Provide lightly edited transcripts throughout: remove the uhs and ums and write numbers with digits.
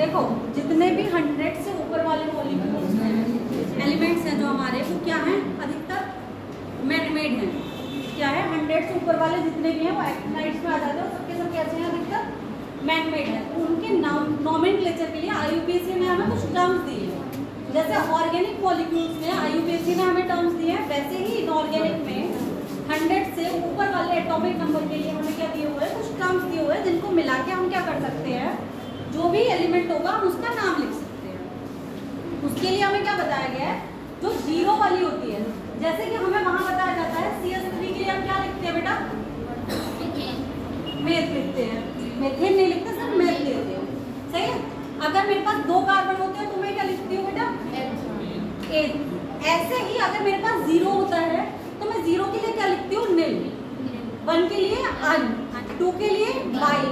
देखो जितने भी 100 से ऊपर वाले मॉलिक्यूल्स हैं, एलिमेंट्स हैं जो हमारे, वो क्या हैं? अधिकतर मैन मेड हैं। क्या है? 100 से ऊपर वाले जितने भी हैं वो एक्टिनाइड्स में आ जाते हैं और सबके सब कैसे हैं? अधिकतर मैन मेड है। तो उनके नॉमेनक्लेचर के लिए IUPAC ने हमें कुछ टर्म्स दिए हैं। जैसे ऑर्गेनिक मॉलिक्यूल्स में IUPAC ने हमें टर्म्स दिए हैं, वैसे ही इनऑर्गेनिक में 100 से ऊपर वाले एटॉमिक नंबर के लिए हमें क्या दिए हुए हैं? कुछ टर्म्स दिए हुए हैं, जिनको मिला के हम क्या कर सकते हैं? जो भी एलिमेंट होगा हम उसका नाम लिख सकते हैं। उसके लिए हमें क्या बताया गया है? जो जीरो वाली होती है, जैसे कि हमें वहां बताया जाता है CH3 के लिए हम क्या लिखते हैं बेटा? मेथ लिखते हैं। मेथेन नहीं लिखते, सिर्फ मेथ लेते हैं। सही है। अगर मेरे पास 2 कार्बन होते हैं तो मैं क्या लिखती हूँ बेटा? एथ। ऐसे ही अगर मेरे पास 0 होता है तो मैं 0 के लिए क्या लिखती हूँ? निल। 1 के लिए अन, 2 के लिए बाई,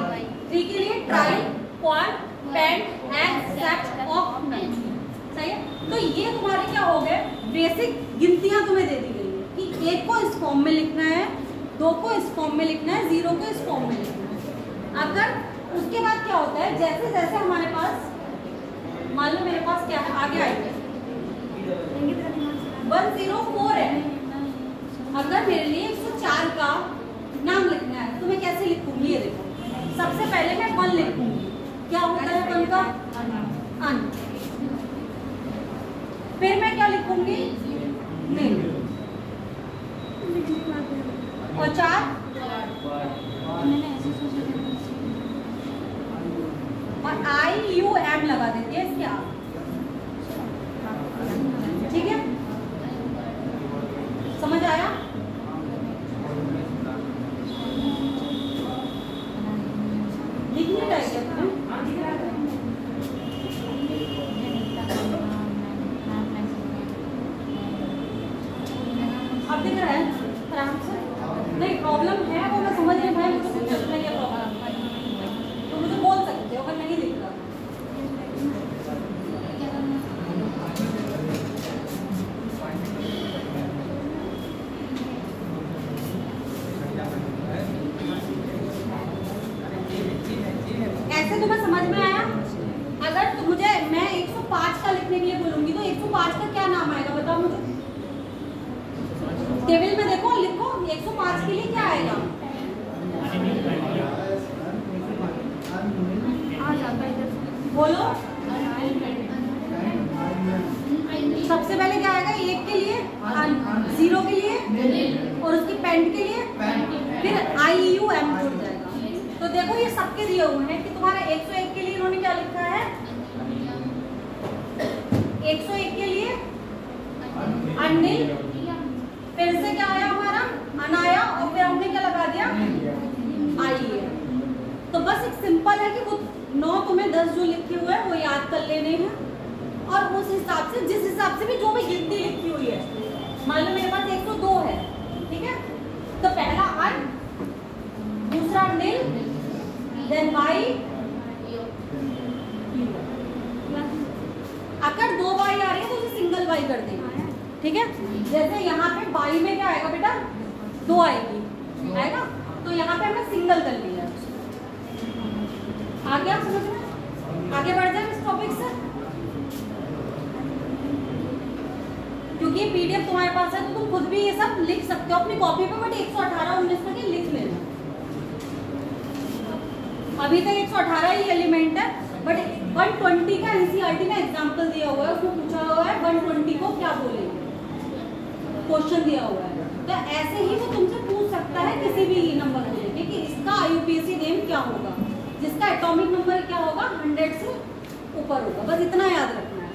3 के लिए tri, quad, pent, except, octet. सही है। तो ये तुम्हारे क्या हो गए? बेसिक गिनतियां तुम्हें दे दी गई है कि 1 को इस फॉर्म में लिखना है, 2 को इस फॉर्म में लिखना है, 0 को इस फॉर्म में लिखना है। अगर उसके बाद क्या होता है? जैसे जैसे हमारे पास, मान लो मेरे पास क्या है, आगे आएंगे 104 है। अगर मेरे लिए 104 का नाम लिखना है तो मैं कैसे लिखूंगी? ये देखो, सबसे पहले मैं 1 लिखूंगी। क्या होता है 1 का? अन। फिर मैं क्या लिखूंगी? निल। और 4 और IUM लगा देती है इसके आप। ठीक है, समझ आया? लिख नहीं रहा है क्या? अब दिख रहा है आराम से? नहीं, प्रॉब्लम है वो मैं समझ रही भाई, मुझे कुछ चल रही है प्रॉब्लम, तो मुझे बोल सकते हो अगर नहीं दिख रहा। ऐसे तुम्हें समझ में आया? अगर तो मुझे मैं 105 का लिखने के लिए बोलूंगी तो 105 का क्या नाम आएगा बताओ मुझे? टेबल में देखो, लिखो 105 के लिए क्या आएगा? बोलो। सबसे पहले क्या आएगा? 1 के लिए, 0 के लिए और उसकी पेंट के लिए फिर IUM जुड़ जाएगा। तो देखो ये सबके दिए हुए हैं कि तुम्हारा 101 के लिए इन्होंने क्या लिखा है? 101 के लिए अनिल, फिर से क्या आया हमारा? अनाया, और फिर हमने क्या लगा दिया? आई। तो बस एक सिंपल है कि वो 9 तुम्हें 10 जो लिखे हुए हैं वो याद कर लेने हैं, और उस हिसाब से, जिस हिसाब से भी जो भी गिनती लिखी हुई है, मान लो मेरे पास 102 है, ठीक है, तो पहला अन, दूसरा निल, देन बाई। अगर 2 बाई आ रही है तो उसे सिंगल बाई कर देंगे। ठीक है, जैसे यहाँ पे बाई में क्या आएगा बेटा? 2 आएगी, आएगा, तो यहाँ पे हमने सिंगल कर लिया। आगे आप समझ में? आगे बढ़ जाए इस टॉपिक से, क्योंकि PDF तुम्हारे पास है तो तुम खुद भी ये सब लिख सकते हो अपनी कॉपी पे, बट 118 19 तक ये लिख लेना। अभी तक 118 ही एलिमेंट है, बट 120 का NCERT में एग्जाम्पल दिया हुआ है, उसमें पूछा हुआ है 120 को क्या बोलेंगे, क्वेश्चन दिया हुआ है। तो ऐसे ही वो तुमसे पूछ सकता है किसी भी नंबर को लेके कि इसका IUPAC नेम क्या होगा, जिसका एटॉमिक नंबर क्या होगा? 100 से ऊपर होगा। बस इतना याद रखना है।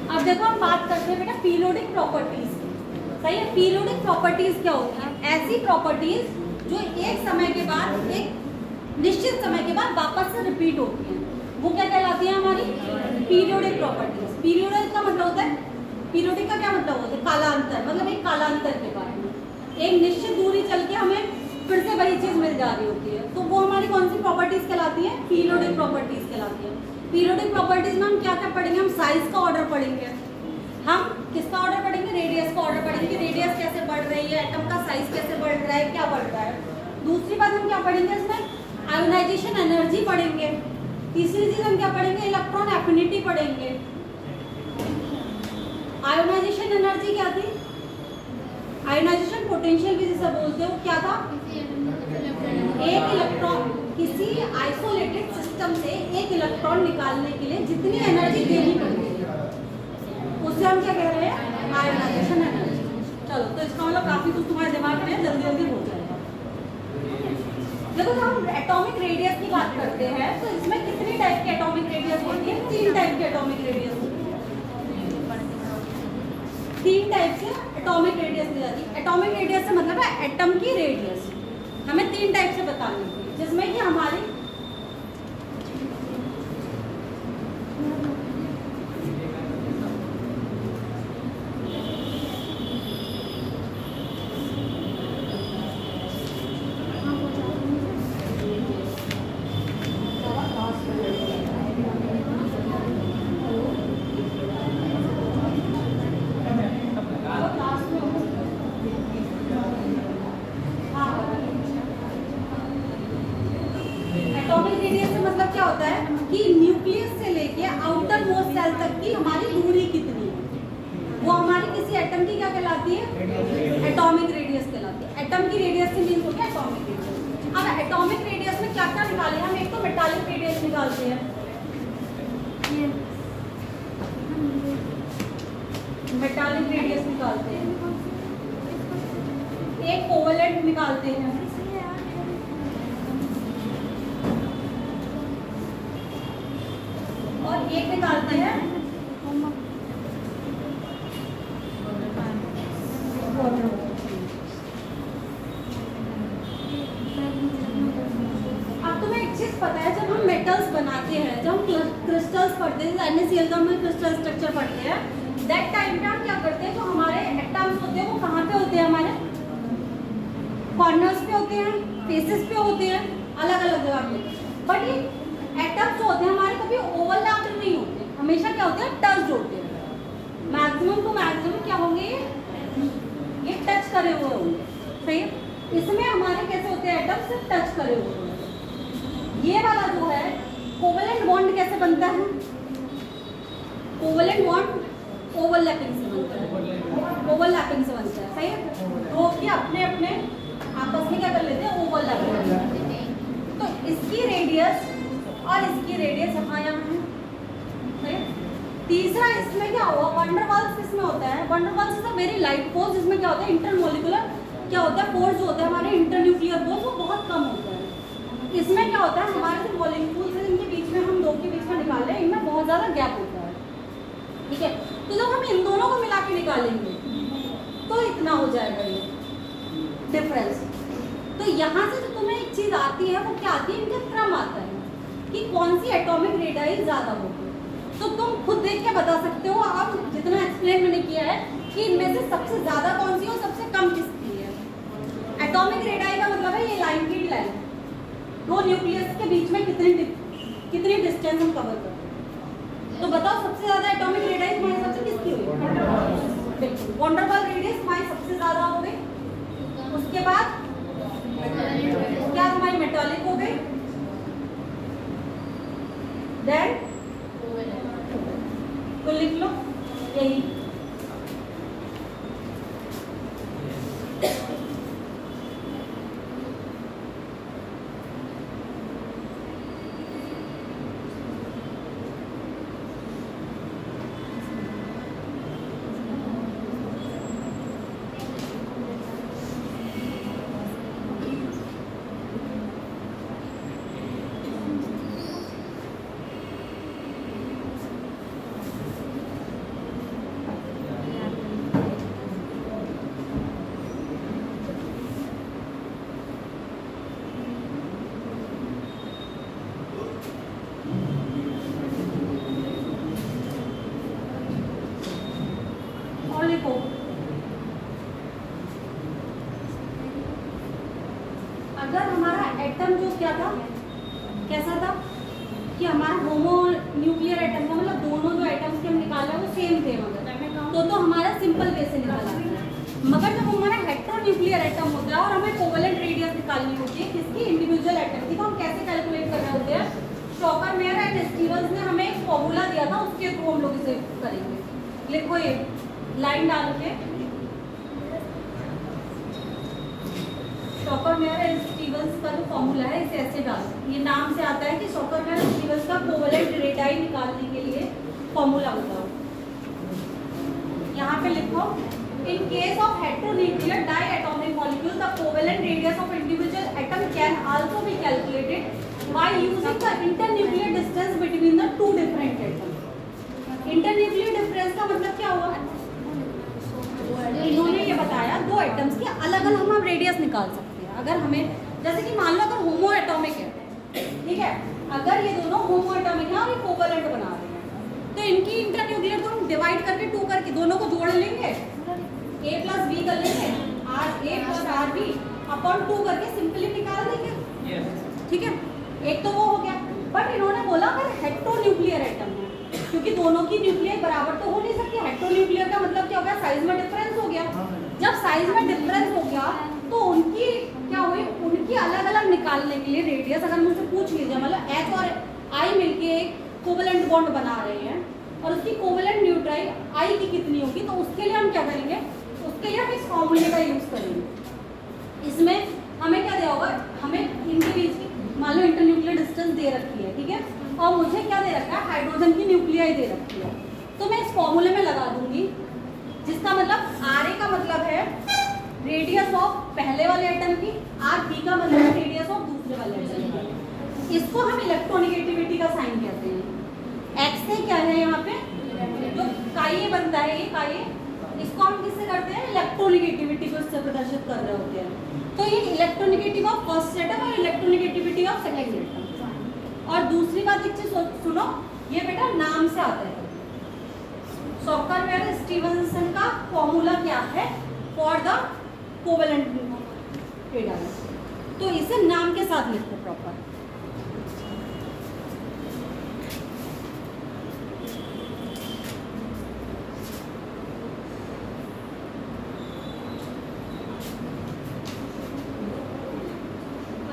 अब देखो हम बात करते हैं बेटा पीरियोडिक प्रॉपर्टीज। सही है, पीरियोडिक प्रॉपर्टीज क्या होती है? ऐसी प्रॉपर्टीज जो एक समय के बाद, एक निश्चित समय के बाद वापस से रिपीट होती हैं, वो क्या कहलाती है? हमारी पीरियोडिक प्रॉपर्टीज। पीरियोडिक का मतलब होता है, पीरियोडिक का क्या मतलब होता है? कालांतर, मतलब एक कालांतर के बाद एक निश्चित दूरी चल के हमें फिर से वही चीज मिल जा रही होती है, तो वो हमारी कौन सी प्रॉपर्टीज कहलाती है? पीरियोडिक प्रॉपर्टीज कहलाती है। पीरियोडिक प्रॉपर्टीज में हम क्या क्या पढ़ेंगे? हम साइज का ऑर्डर पढ़ेंगे, हम किसका ऑर्डर पढ़ेंगे? रेडियस का ऑर्डर पढ़ेंगे, रेडियस कैसे बढ़ रही रही है, एटम का साइज कैसे बढ़ रहा है, क्या बढ़ रहा है। दूसरी बात हम क्या पढ़ेंगे इसमें, आयोनाइजेशन एनर्जी पढ़ेंगे। तीसरी चीज हम क्या पढ़ेंगे, इलेक्ट्रॉन एफिनिटी पढ़ेंगे। आयोनाइजेशन एनर्जी क्या थी, आयोनाइजेशन पोटेंशियल भी जिसे बोलते हो, क्या था, एक इलेक्ट्रॉन किसी आइसोलेटेड सिस्टम से एक इलेक्ट्रॉन निकालने के लिए जितनी एनर्जी देनी पड़ती है उससे हम क्या कह रहे हैं, आयोनाइजेशन एनर्जी। चलो, तो इसका मतलब काफी कुछ तुम्हारे दिमाग में जल्दी जल्दी हो जाएगा। देखो, जब हम एटॉमिक रेडियस की बात करते हैं तो इसमें कितनी टाइप के एटॉमिक रेडियस होती है, 3 टाइप के एटॉमिक रेडियस होती है। 3 टाइप से एटॉमिक रेडियस दी जाती है। एटॉमिक रेडियस से मतलब है एटम की रेडियस, हमें 3 टाइप से बतानी है, जिसमें कि हमारी एटॉमिक रेडियस से मतलब क्या होता है कि न्यूक्लियस से लेके आउटर मोस्ट सेल तक की हमारी दूरी कितनी है, वो हमारी किसी एटम की क्या कहलाती है, एटॉमिक रेडियस कहलाती है। एटम की रेडियस से मीन हो गया एटॉमिक रेडियस। अब एटॉमिक रेडियस में क्या क्या निकाले, हम एक तो मेटालिक रेडियस निकालते हैं, मेटालिक रेडियस निकालते हैं, एक कोवेलेंट निकालते हैं, और एक निकालते हैं अब तुम्हें एक चीज पता है, जब हम मेटल्स बनाते हैं, जब हम क्रिस्टल्स पढ़ते हैं, NaCl का हम क्रिस्टल स्ट्रक्चर पढ़ते हैं, दैट टाइम पे हम क्या करते हैं, जो हमारे एटम्स होते हैं वो कहाँ पे होते हैं, हमारे कॉर्नर्स पे होते हैं, फेसेस पे होते हैं, अलग अलग जगह पे। बट ये एटम्स जो होते हैं हमारे कभी ओवरलैप्ड नहीं होते, हमेशा क्या होते हैं, टच होते हैं। मैक्सिमम टू मैक्सिमम क्या होंगे, ये टच करे हुए होंगे, सही है। इसमें हमारे कैसे होते हैं, एटम्स सिर्फ टच करे हुए होंगे। ये वाला जो है कोवेलेंट बॉन्ड कैसे बनता है, कोवेलेंट बॉन्ड ओवरलैपिंग से बनता है, ओवरलैपिंग से बनता है, सही है। तो कि अपने अपने आपस में क्या कर लेते हैं, ओवरलैपिंग। तो इसकी रेडियस और इसकी रेडियस यहाँ है। तीसरा इसमें क्या हुआ, वंडरवाल्स इसमें होता है। Van der Waals is a very light force, जिसमें क्या होता है, इंटरमोलिकुलर क्या होता है, फोर्स जो होता है हमारे इंटरन्यूक्लियर फोर्स वो बहुत कम होता है। इसमें क्या होता है, हमारे जो मॉलिक्यूल्स हैं इनके बीच में, हम दो के बीच में निकाल रहे हैं, इनमें बहुत ज़्यादा गैप होता है, ठीक है। तो जब हम इन दोनों को मिला के निकालेंगे तो इतना हो जाएगा ये डिफरेंस। तो यहाँ से जो तुम्हें एक चीज़ आती है वो क्या आती है, इनका क्रम आता है कि कौन सी एटॉमिक रेडियस ज़्यादा होगी। तो तुम खुद देख के बता सकते हो, अब जितना एक्सप्लेन मैंने किया है, कि इनमें से सबसे ज़्यादा कौन सी और सबसे कम किसकी है। एटॉमिक रेडियस का मतलब है ये लाइन की लेंथ, दो न्यूक्लियस के बीच में कितनी डिस्टेंस हम कवर करते हैं। तो बताओ सबसे ज़्यादा एटॉमिक रेडियस हमारे हिसाब से किसकी हुई, बिल्कुल वंडरवाल रेडियस हमारी सबसे ज़्यादा हो गई। उसके बाद क्या हमारी मेटालिक हो गई, देन तो लिख लो यही। अगर हमारा एटम जो क्या था, कैसा था कि हमारा होमो न्यूक्लियर एटम था, मतलब दोनों जो एटम्स के हम निकाल रहे हैं वो सेम थे, मगर तो हमारा सिंपल वे से निकला। मगर जब हमारा हेटेरो न्यूक्लियर एटम होता है और हमें कोवेलेंट रेडियस निकालनी होती है किसकी, इंडिविजुअल एटम की। तो हम कैसे कैलकुलेट कर रहे होते हैं, शॉकर मेयर एंड स्टीवंस ने हमें एक फॉर्मूला दिया था, उसके थ्रू हम लोग इसे करेंगे। लिखो ये लाइन डाल के, शॉकर मेयर एंड स्टीवंस का जो फॉर्मूला है इसे ऐसे डालो। ये नाम से आता है कि शॉकर मेयर एंड स्टीवंस का कोवेलेंट रेडाई निकालने के लिए फॉर्मूला बताओ। यहाँ पे लिखो, in case of heteronuclear diatomic molecule the covalent radius of individual atom can also be calculated by using the internuclear distance between the two different atoms। internuclear difference का मतलब क्या हुआ, इन्होंने ये बताया दो एटम्स की अलग अलग हम रेडियस निकाल सकते हैं। अगर हमें जैसे कि मान लो अगर होमो एटॉमिक है, ठीक है, अगर ये दोनों होमो एटॉमिक है और ये कोवेलेंट बना रहे हैं तो इनकी इंटरन्यूक्लियर को हम डिवाइड करके 2 करके दोनों को जोड़ लेंगे, a प्लस बी कर लेंगे, r a plus r b upon 2 करके सिंपली निकाल देंगे। ठीक है, एक तो वो हो गया। बट इन्होंने बोला अगर हेटेरोन्यूक्लियर एटम है, क्योंकि दोनों की न्यूक्लियर बराबर तो हो नहीं सकती। हेटेरोन्यूक्लियर का मतलब क्या हो गया, साइज में डिफरेंस हो गया। जब साइज में डिफरेंस हो गया तो उनकी क्या हुई, उनकी अलग अलग निकालने के लिए रेडियस अगर मुझसे पूछ लीजिए, मतलब एच और आई मिलके एक कोवेलेंट बॉन्ड बना रहे हैं और उसकी कोवेलेंट न्यूट्राइल आई की कितनी होगी, तो उसके लिए हम क्या करेंगे, उसके लिए हम इस फॉर्मूले का यूज करेंगे। इसमें हमें क्या दिया होगा, हमें इनके बीच की मान लो इंटरन्यूक्लियर डिस्टेंस दे रखी है, ठीक है, और मुझे क्या दे रखा है, हाइड्रोजन की न्यूक्लियाई दे रखी है। तो मैं इस फॉर्मूले में लगा दूंगी, जिसका मतलब आर ए का मतलब है रेडियस ऑफ पहले वाले एटम की, आर बी का मतलब है रेडियस ऑफ दूसरे वाले एटम की। इसको हम इलेक्ट्रोनेगेटिविटी का साइन कहते हैं। एक्स से क्या है यहाँ पे जो काई बनता है, ये काई, इसको हम किससे करते हैं, इलेक्ट्रोनेगेटिविटी को इससे प्रदर्शित कर रहे होते हैं। तो ये इलेक्ट्रोनेगेटिव ऑफ फर्स्ट एटम और इलेक्ट्रोनेगेटिविटी ऑफ सेकंड एटम। और दूसरी बात एक चीज सुनो, ये बेटा नाम से आता है। शॉकर मेयर स्टीवनसन का फॉर्मूला क्या है फॉर द कोवेलेंट रेडाई, तो इसे नाम के साथ लिखो प्रॉपर।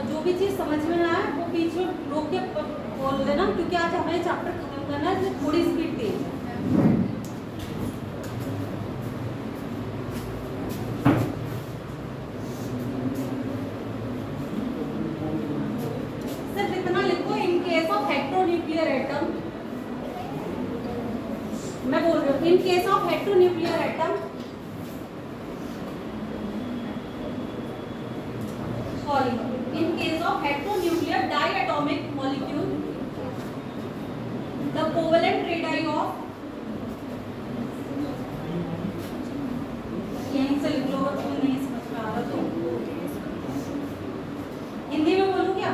जो भी चीज समझ में ना आए वो बीच में रोक के बोल देना, क्योंकि आज हमें चैप्टर खत्म करना है, थोड़ी स्पीड तेज है। सिर्फ इतना लिखो, in case of heteronuclear atom, मैं बोल रही हूँ in case of heteronuclear atom, sorry, in case of heteronuclear diatomic molecule the covalent radii of, यहीं से लिख लो, तुम नहीं समझ में आ रहा तो हिंदी में बोलूं क्या,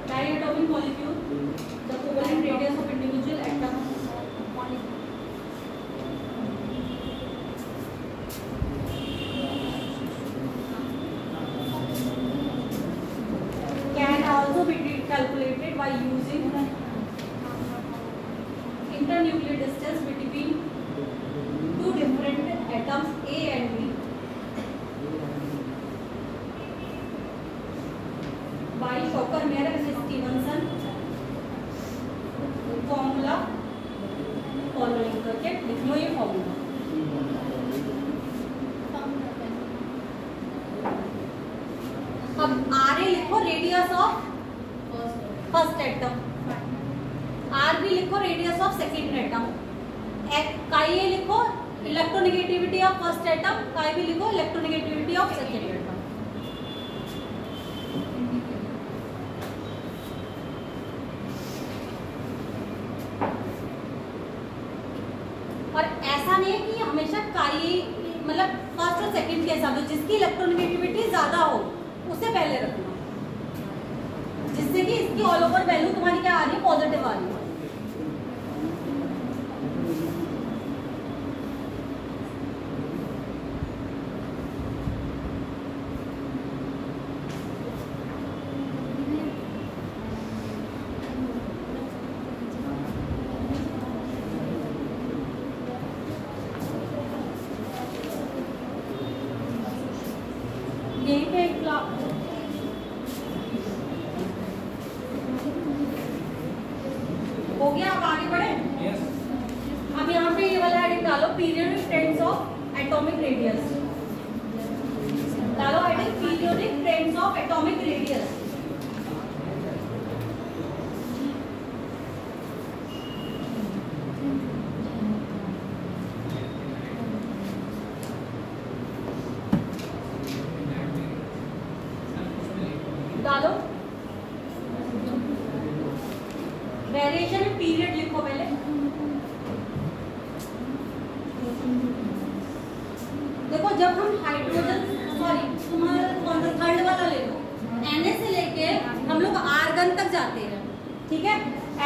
diatomic molecule the covalent radius of individual atom can also be calculated by using internuclear distance between two different atoms A and B by Shawker Meyer and Stevenson formula following करके लिख लो ये फॉर्मूला। अब r a लिखो radius of first atom, r b लिखो radius of second atom, chi a लिखो electronegativity of first atom, chi b लिखो electronegativity of second atom. और ऐसा नहीं है कि हमेशा काई मतलब फर्स्ट और सेकंड के हिसाब से, जिसकी इलेक्ट्रोनेगेटिविटी ज्यादा हो उसे पहले रखना, जिससे कि इसकी ऑल ओवर वैल्यू तुम्हारी क्या आ रही है, पॉजिटिव आ रही है। हो गया, आप आगे बढ़े। अब यहाँ पे ये वाला हेडिंग डालो, periodic trends of atomic radius. डालो heading periodic trends of atomic radius. डालो वेरिएशन इन पीरियड लिखो पहले। देखो जब हम हाइड्रोजन, सॉरी तुम्हारा कौन सा थर्ड वाला ले लो, Na से लेके हम लोग आर्गन तक जाते हैं, ठीक है।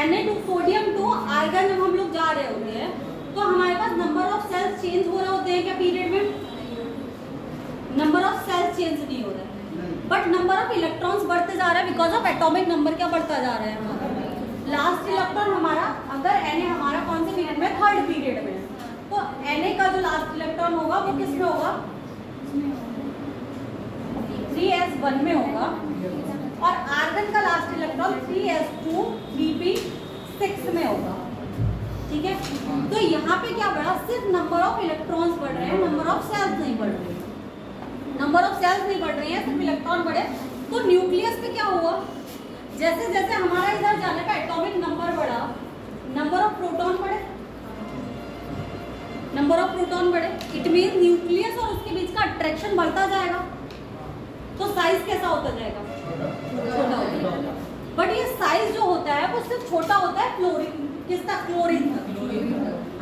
Na to sodium to argon जब हम लोग जा रहे होते हैं तो हमारे पास नंबर ऑफ सेल्स चेंज हो रहे होते हैं क्या पीरियड में? नंबर ऑफ सेल्स चेंज नहीं हो रहा है, बट नंबर ऑफ इलेक्ट्रॉन्स बढ़ते जा रहा है बिकॉज ऑफ एटॉमिक नंबर क्या बढ़ता जा रहा है हमारा। लास्ट इलेक्ट्रॉन हमारा, अगर Na हमारा कौन से पीरियड में? थर्ड पीरियड में, तो Na का जो लास्ट इलेक्ट्रॉन होगा वो किस में होगा? 3s1 में होगा, और आर्गन का लास्ट इलेक्ट्रॉन 3s2 pp6 में होगा, ठीक है। तो यहाँ पे क्या बढ़ा? सिर्फ नंबर ऑफ इलेक्ट्रॉन्स बढ़ रहे हैं, नंबर ऑफ सेल्स नहीं बढ़ रहे। नंबर ऑफ सेल्स नहीं बढ़ रही है, सिर्फ इलेक्ट्रॉन बढ़े। तो न्यूक्लियस पे क्या हुआ? जैसे जैसे हमारा इधर जाने का एटॉमिक नंबर बढ़ा, नंबर ऑफ प्रोटॉन बढ़े, नंबर ऑफ प्रोटॉन बढ़े, इट मीन न्यूक्लियस और उसके बीच का अट्रैक्शन बढ़ता जाएगा। तो साइज कैसा होता जाएगा? छोटा होता जाएगा। बट ये साइज जो होता है वो सिर्फ छोटा होता है क्लोरीन, किस तक? क्लोरीन तक।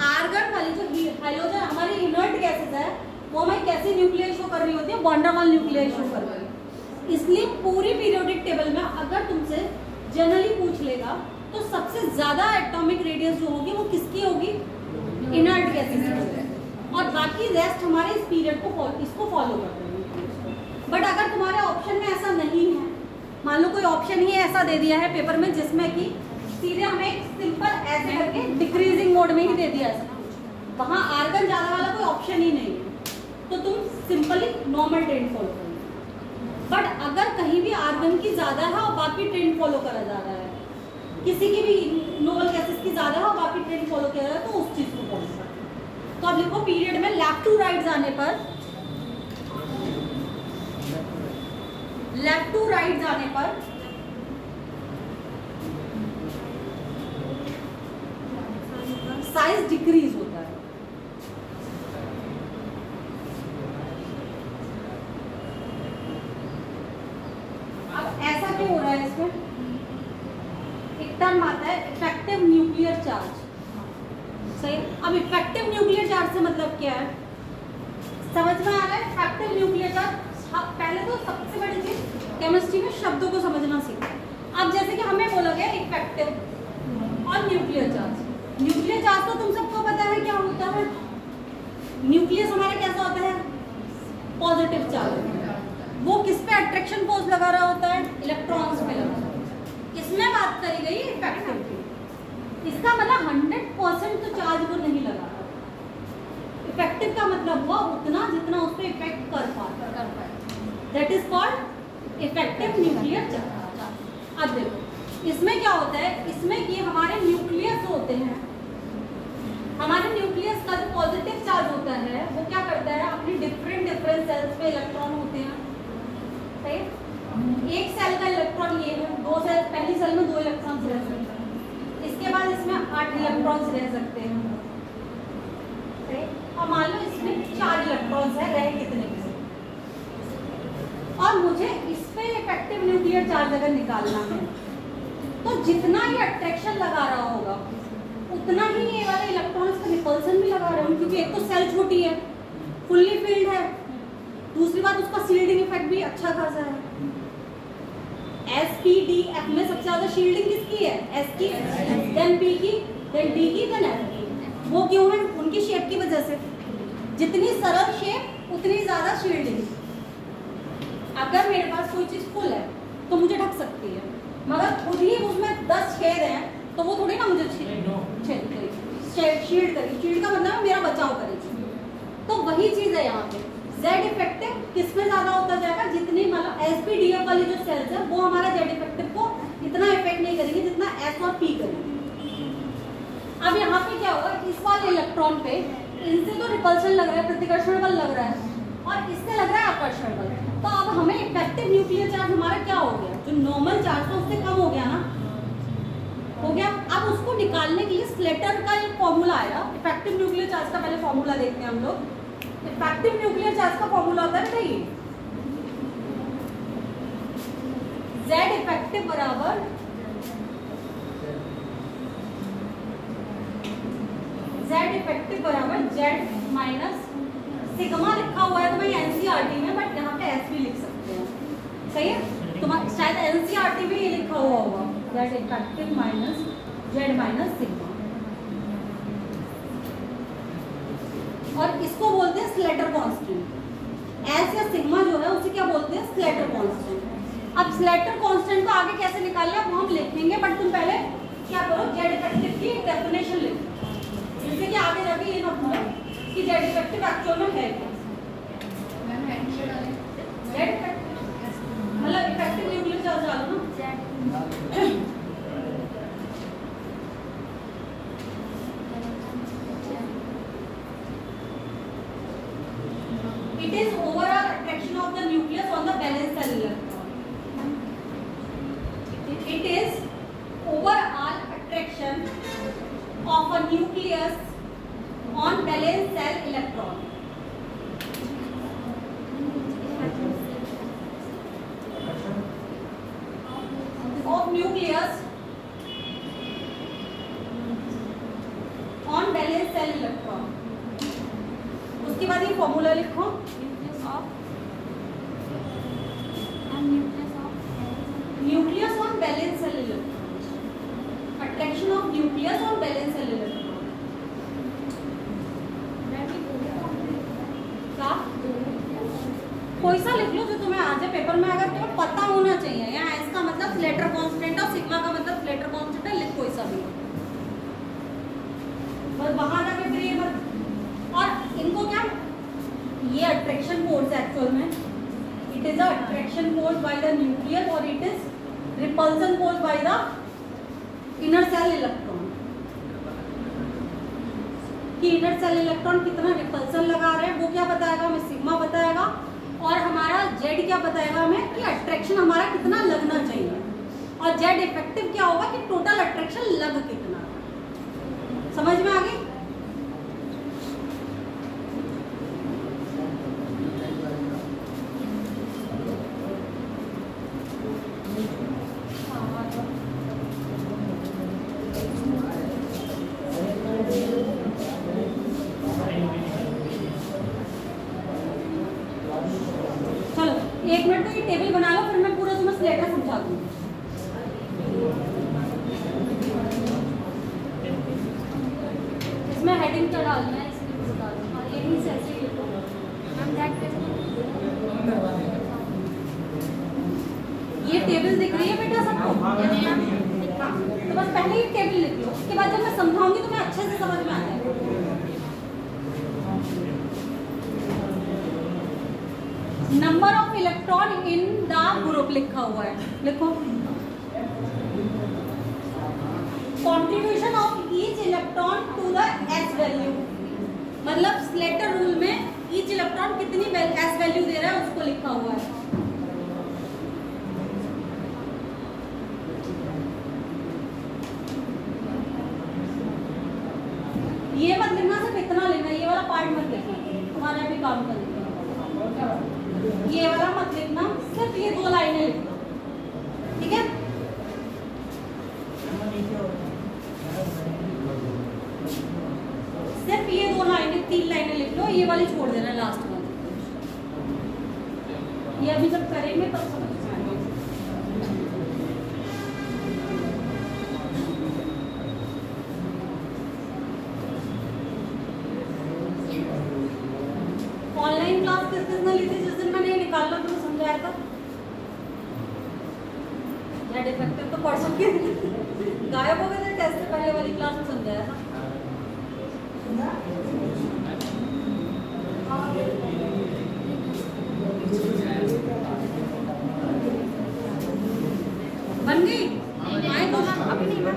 आर्गन वाली जो हाइड्रोजन हमारी इनर्ट गैसेस है वो हमें कैसी न्यूक्लियर शो कर रही होती है? वंडरवॉल न्यूक्लियर शो कर रही है। इसलिए पूरी पीरियोडिक टेबल में अगर तुमसे जनरली पूछ लेगा तो सबसे ज्यादा एटॉमिक रेडियस जो होगी वो किसकी होगी? इनर्ट गैसेस की, और बाकी रेस्ट हमारे इस पीरियड को इसको फॉलो कर रहे हैं। बट अगर तुम्हारे ऑप्शन में ऐसा नहीं है, मान लो कोई ऑप्शन ही ऐसा दे दिया है पेपर में जिसमें कि सीधे हमें सिंपल ऐसे करके डिक्रीजिंग मोड में ही दे दिया है, वहां आर्गन ज्यादा वाला कोई ऑप्शन ही नहीं है, तो तुम सिंपली नॉर्मल ट्रेंड फॉलो करो। बट अगर कहीं भी आर्गन की ज्यादा है और बाकी ट्रेंड फॉलो करा जा रहा है, किसी की भी नोबल गैसेस की ज्यादा है और बाकी ट्रेंड फॉलो किया जा रहा है, तो उस चीज को फॉलो करो। तो अब लिखो पीरियड में लेफ्ट टू राइट जाने पर, लेफ्ट टू राइट जाने पर साइज डिक्रीज होता है। अब ऐसा क्यों हो रहा है? इसमें एक टर्म आता है इफेक्टिव न्यूक्लियर चार्ज, सही। अब इफेक्टिव न्यूक्लियर चार्ज से मतलब क्या है? समझ में आ रहा है? इफेक्टिव न्यूक्लियर चार्ज, पहले तो सबसे बड़ी चीज केमिस्ट्री में शब्दों को समझना सीखो। अब जैसे कि हमें बोला गया इफेक्टिव और न्यूक्लियर चार्ज। न्यूक्लियर चार्ज तो तुम सबको पता है क्या होता है? न्यूक्लियस हमारा कैसा होता है? Positive charge. वो किस पे अट्रैक्शन फोर्स लगा रहा होता है? इलेक्ट्रॉन्स पे लगा रहा होता है। इसमें बात करी गई इफेक्टिव की। इसका मतलब 100% तो चार्ज वो नहीं लगा रहा। इफेक्टिव का मतलब हुआ उतना जितना उस पर इफेक्ट कर पाता है, that is called effective nuclear charge. अब देखो इसमें क्या होता है? इसमें कि हमारे न्यूक्लियस होते हैं, हमारे न्यूक्लियस का जो पॉजिटिव चार्ज होता है वो क्या करता है? अपनी डिफरेंट सेल्स पे इलेक्ट्रॉन होते हैं, सही। एक सेल का इलेक्ट्रॉन ये है, दो सेल, पहली सेल में 2 इलेक्ट्रॉन्स रह सकते हैं, इसके बाद इसमें 8 इलेक्ट्रॉन्स रह सकते हैं, सही। और मान लो इसमें 4 इलेक्ट्रॉन्स है, रहे कितने भी, और मुझे इस पे इफेक्टिव न्यूक्लियर चार्ज अगर निकालना है तो जितना ये अट्रैक्शन लगा रहा होगा उतना ही ये वाले इलेक्ट्रॉन्स का रिपल्सन भी लगा रहे होंगे, क्योंकि एक तो सेल छोटी है, फुल्ली फिल्ड है, दूसरी बात उसका शील्डिंग इफेक्ट भी अच्छा खासा है। SPDF में सबसे ज्यादा शील्डिंग किसकी है? S की, देन P की, देन D की, देन F की। वो क्यों है? उनकी शेप की वजह से। जितनी सरल शेप उतनी ज्यादा शील्डिंग। अगर मेरे पास कोई चीज फुल है तो मुझे ढक सकती है, मगर खुद ही उसमें 10 छेद हैं तो वो थोड़ी ना मुझे छेद करेगी, शील्ड करेगी। शील्ड का मतलब मेरा बचाव करेगी। तो वही चीज है यहाँ पे। Z इफेक्टिव किसमें ज्यादा होता जाएगा? जितनी मतलब SPDF वाली जो सेल्स है वो हमारा Z इफेक्टिव को इतना इफेक्ट नहीं करेंगे जितना S और P करेंगे। अब यहाँ पे क्या होगा, इस वाले इलेक्ट्रॉन पे इनसे तो रिपल्शन लग रहा है, प्रतिकर्षण बल लग रहा है, और इससे लग रहा है आकर्षण बल। तो अब हमें इफेक्टिव न्यूक्लियर चार्ज हमारा क्या हो गया, जो नॉर्मल चार्ज था उससे कम हो गया ना, हो गया। अब उसको निकालने के लिए स्लेटर का एक फॉर्मूला आया। इफेक्टिव न्यूक्लियर चार्ज का पहले फॉर्मूला देखते हैं हम लोग। इफेक्टिव न्यूक्लियर चार्ज का फॉर्मूला होता है बताइए, Z इफेक्टिव बराबर Z माइनस सिग्मा लिखा हुआ है तो भाई एनसीईआरटी में, बट यहाँ पे एस भी लिख सकते हैं, सही है। तो शायद एनसीईआरटी में ये लिखा हुआ होगा, Z effective minus Z minus sigma, और इसको बोलते हैं स्लेटर कांस्टेंट। एस या सिग्मा जो है उसे क्या बोलते हैं, स्लेटर कांस्टेंट। अब स्लेटर कांस्टेंट को आगे कैसे निकालना है वो हम लिखेंगे, बट तुम पहले क्या करो, Z इफेक्टिव की डेफिनेशन लिखो, जिससे कि आगे जाके ये ना भूलो कि Z इफेक्टिव एक्चुअल में है क्या। Z मतलब इफेक्टिव न्यूक्लियर चार्ज डालो ना, it is overall attraction of the nucleus on the valence shell electron. It is overall attraction of a nucleus on valence shell electron. Of nucleus on valence shell electron. उसके बाद ये formula लिखो, nucleus on valence shell electron, attraction of nucleus on valence shell electron. क्या कोई सा लिख लो जो तुम्हें आ जाए पेपर में, अगर तुम्हें पता होना चाहिए। यहाँ एस का मतलब स्लेटर कांस्टेंट और सिग्मा का मतलब स्लेटर कांस्टेंट है, लिख कोई सा भी, बस वहां जाके फिर ये मत। और इनको क्या, ये अट्रैक्शन फोर्स एक्चुअल में it is attraction force by the nucleus और it is repulsion force by the inner shell electron. कि इनर सेल इलेक्ट्रॉन कितना रिपल्सन लगा रहे हैं वो क्या बताएगा हमें, सिग्मा बताएगा, और हमारा जेड क्या बताएगा हमें कि अट्रैक्शन हमारा कितना लगना चाहिए, और जेड इफेक्टिव क्या होगा कि टोटल अट्रैक्शन लग कितना। समझ में आ गई। एक मिनट तो ये टेबल बना लो, फिर मैं पूरा तुम्हें स्लेटर समझा दूंगी। इसमें हेडिंग क्या डालना है इसलिए बता दूँ, यहीं से ऐसे ही लिखो। ये टेबल दिख रही है बेटा सबको? तो बस पहले ही टेबल लिख लो, उसके बाद जब मैं समझाऊंगी तो मैं अच्छे से समझ में आ जाएगा। Number of electron in the group लिखा हुआ है, लिखो। Contribution of each electron to the s value, मतलब स्लेटर रूल में ईच इलेक्ट्रॉन कितनी एस वैल्यू दे रहा है उसको लिखा हुआ है। ये मत लिखना, सिर्फ इतना लिखना, ये वाला पार्ट मत लिखना, तुम्हारा भी काम कर। ये वाला मत लिखना, सिर्फ ये 2 लाइनें लिखना, ठीक है। सिर्फ ये 2 लाइनें 3 लाइनें लिख लो, ये वाली छोड़ देना लास्ट में। ये अभी जब करेंगे तब समझ में आएगा। ऑनलाइन क्लास किस किसने ली थी जिस दिन मैंने निकालना तुम्हें समझाया था? जेड इफेक्टिव तो परसों के गायब हो गए थे, टेस्ट से पहले वाली क्लास में समझाया था। बन गई? आए तो अभी नहीं बन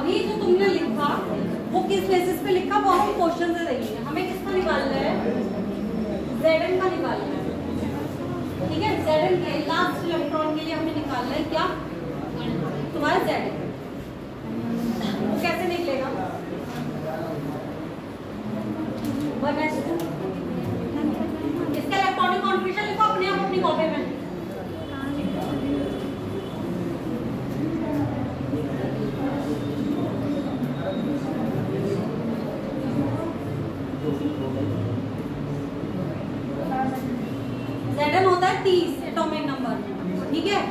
अभी जो तुमने लिखा वो किस बेसिस पे लिखा वो हम क्वेश्चन से देखेंगे। हमें किसका निकालना है? Zn का निकालना है, ठीक है। Zn के लास्ट इलेक्ट्रॉन के लिए हमें निकालना है क्या? तुम्हारा Zn। वो कैसे निकलेगा? 1s2। इसका इलेक्ट्रॉनिक कॉन्फिगरेशन लिखो अपने आप अपनी कॉपी में। Zn होता है 30 एटॉमिक नंबर, ठीक है।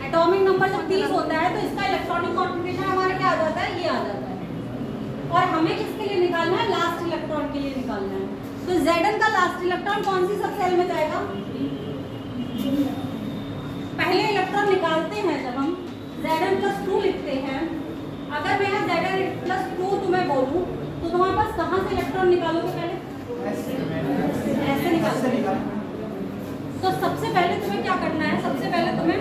एटॉमिक नंबर जब 30 होता है तो इसका इलेक्ट्रॉनिक कॉन्फिगरेशन हमारा क्या आ जाता है? ये आ जाता है। और हमें किसके लिए निकालना है? लास्ट इलेक्ट्रॉन के लिए निकालना है। तो Zn का लास्ट इलेक्ट्रॉन कौन सी सब सेल में जाएगा? पहले इलेक्ट्रॉन निकालते हैं जब हम Zn+2 लिखते हैं। अगर मैं Zn+2 तुम्हें बोलूं तो तुम्हारे पास कहाँ से इलेक्ट्रॉन निकालोगे? पहले ऐसे निकालोगे। तो सबसे पहले तुम्हें क्या करना है? सबसे पहले तुम्हें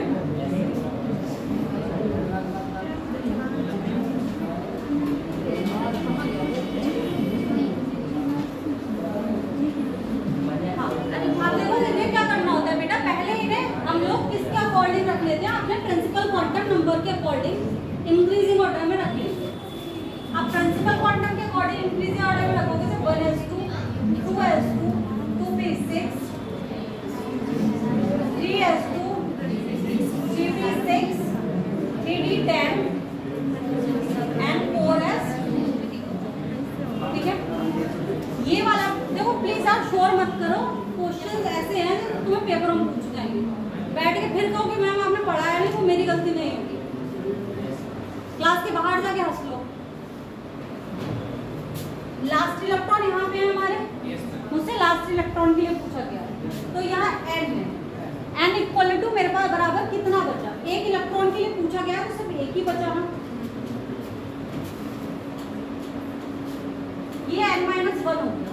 क्या करना होता है बेटा? पहले इन्हें हम लोग किसके अकॉर्डिंग रख लेते हैं? अपने प्रिंसिपल क्वांटम नंबर के अकॉर्डिंग इंक्रीजिंग ऑर्डर में रख लेते हैं। अब प्रिंसिपल क्वांटम के अकॉर्डिंग इंक्रीजिंग ऑर्डर में रखोगे तो 1s2, 2s2, 2p6, 3s2, 3p6, 3d10 and 4s, ठीक है। ये वाला देखो, प्लीज आप शोर मत करो। क्वेश्चंस ऐसे हैं जो तुम्हें पेपरों में पूछ जाएंगे। बैठ के फिर कहो कि मैम आपने पढ़ाया नहीं, वो मेरी गलती नहीं होगी। क्लास के बाहर जाके हंस लो। लास्ट इलेक्ट्रॉन यहाँ पे है हमारे, मुझसे लास्ट इलेक्ट्रॉन के लिए पूछा गया है। तो यहाँ n है, n इक्वल टू मेरे पास बराबर कितना बचा? एक इलेक्ट्रॉन के लिए पूछा गया तो सिर्फ एक ही बचा है। ये n-1 हो गया।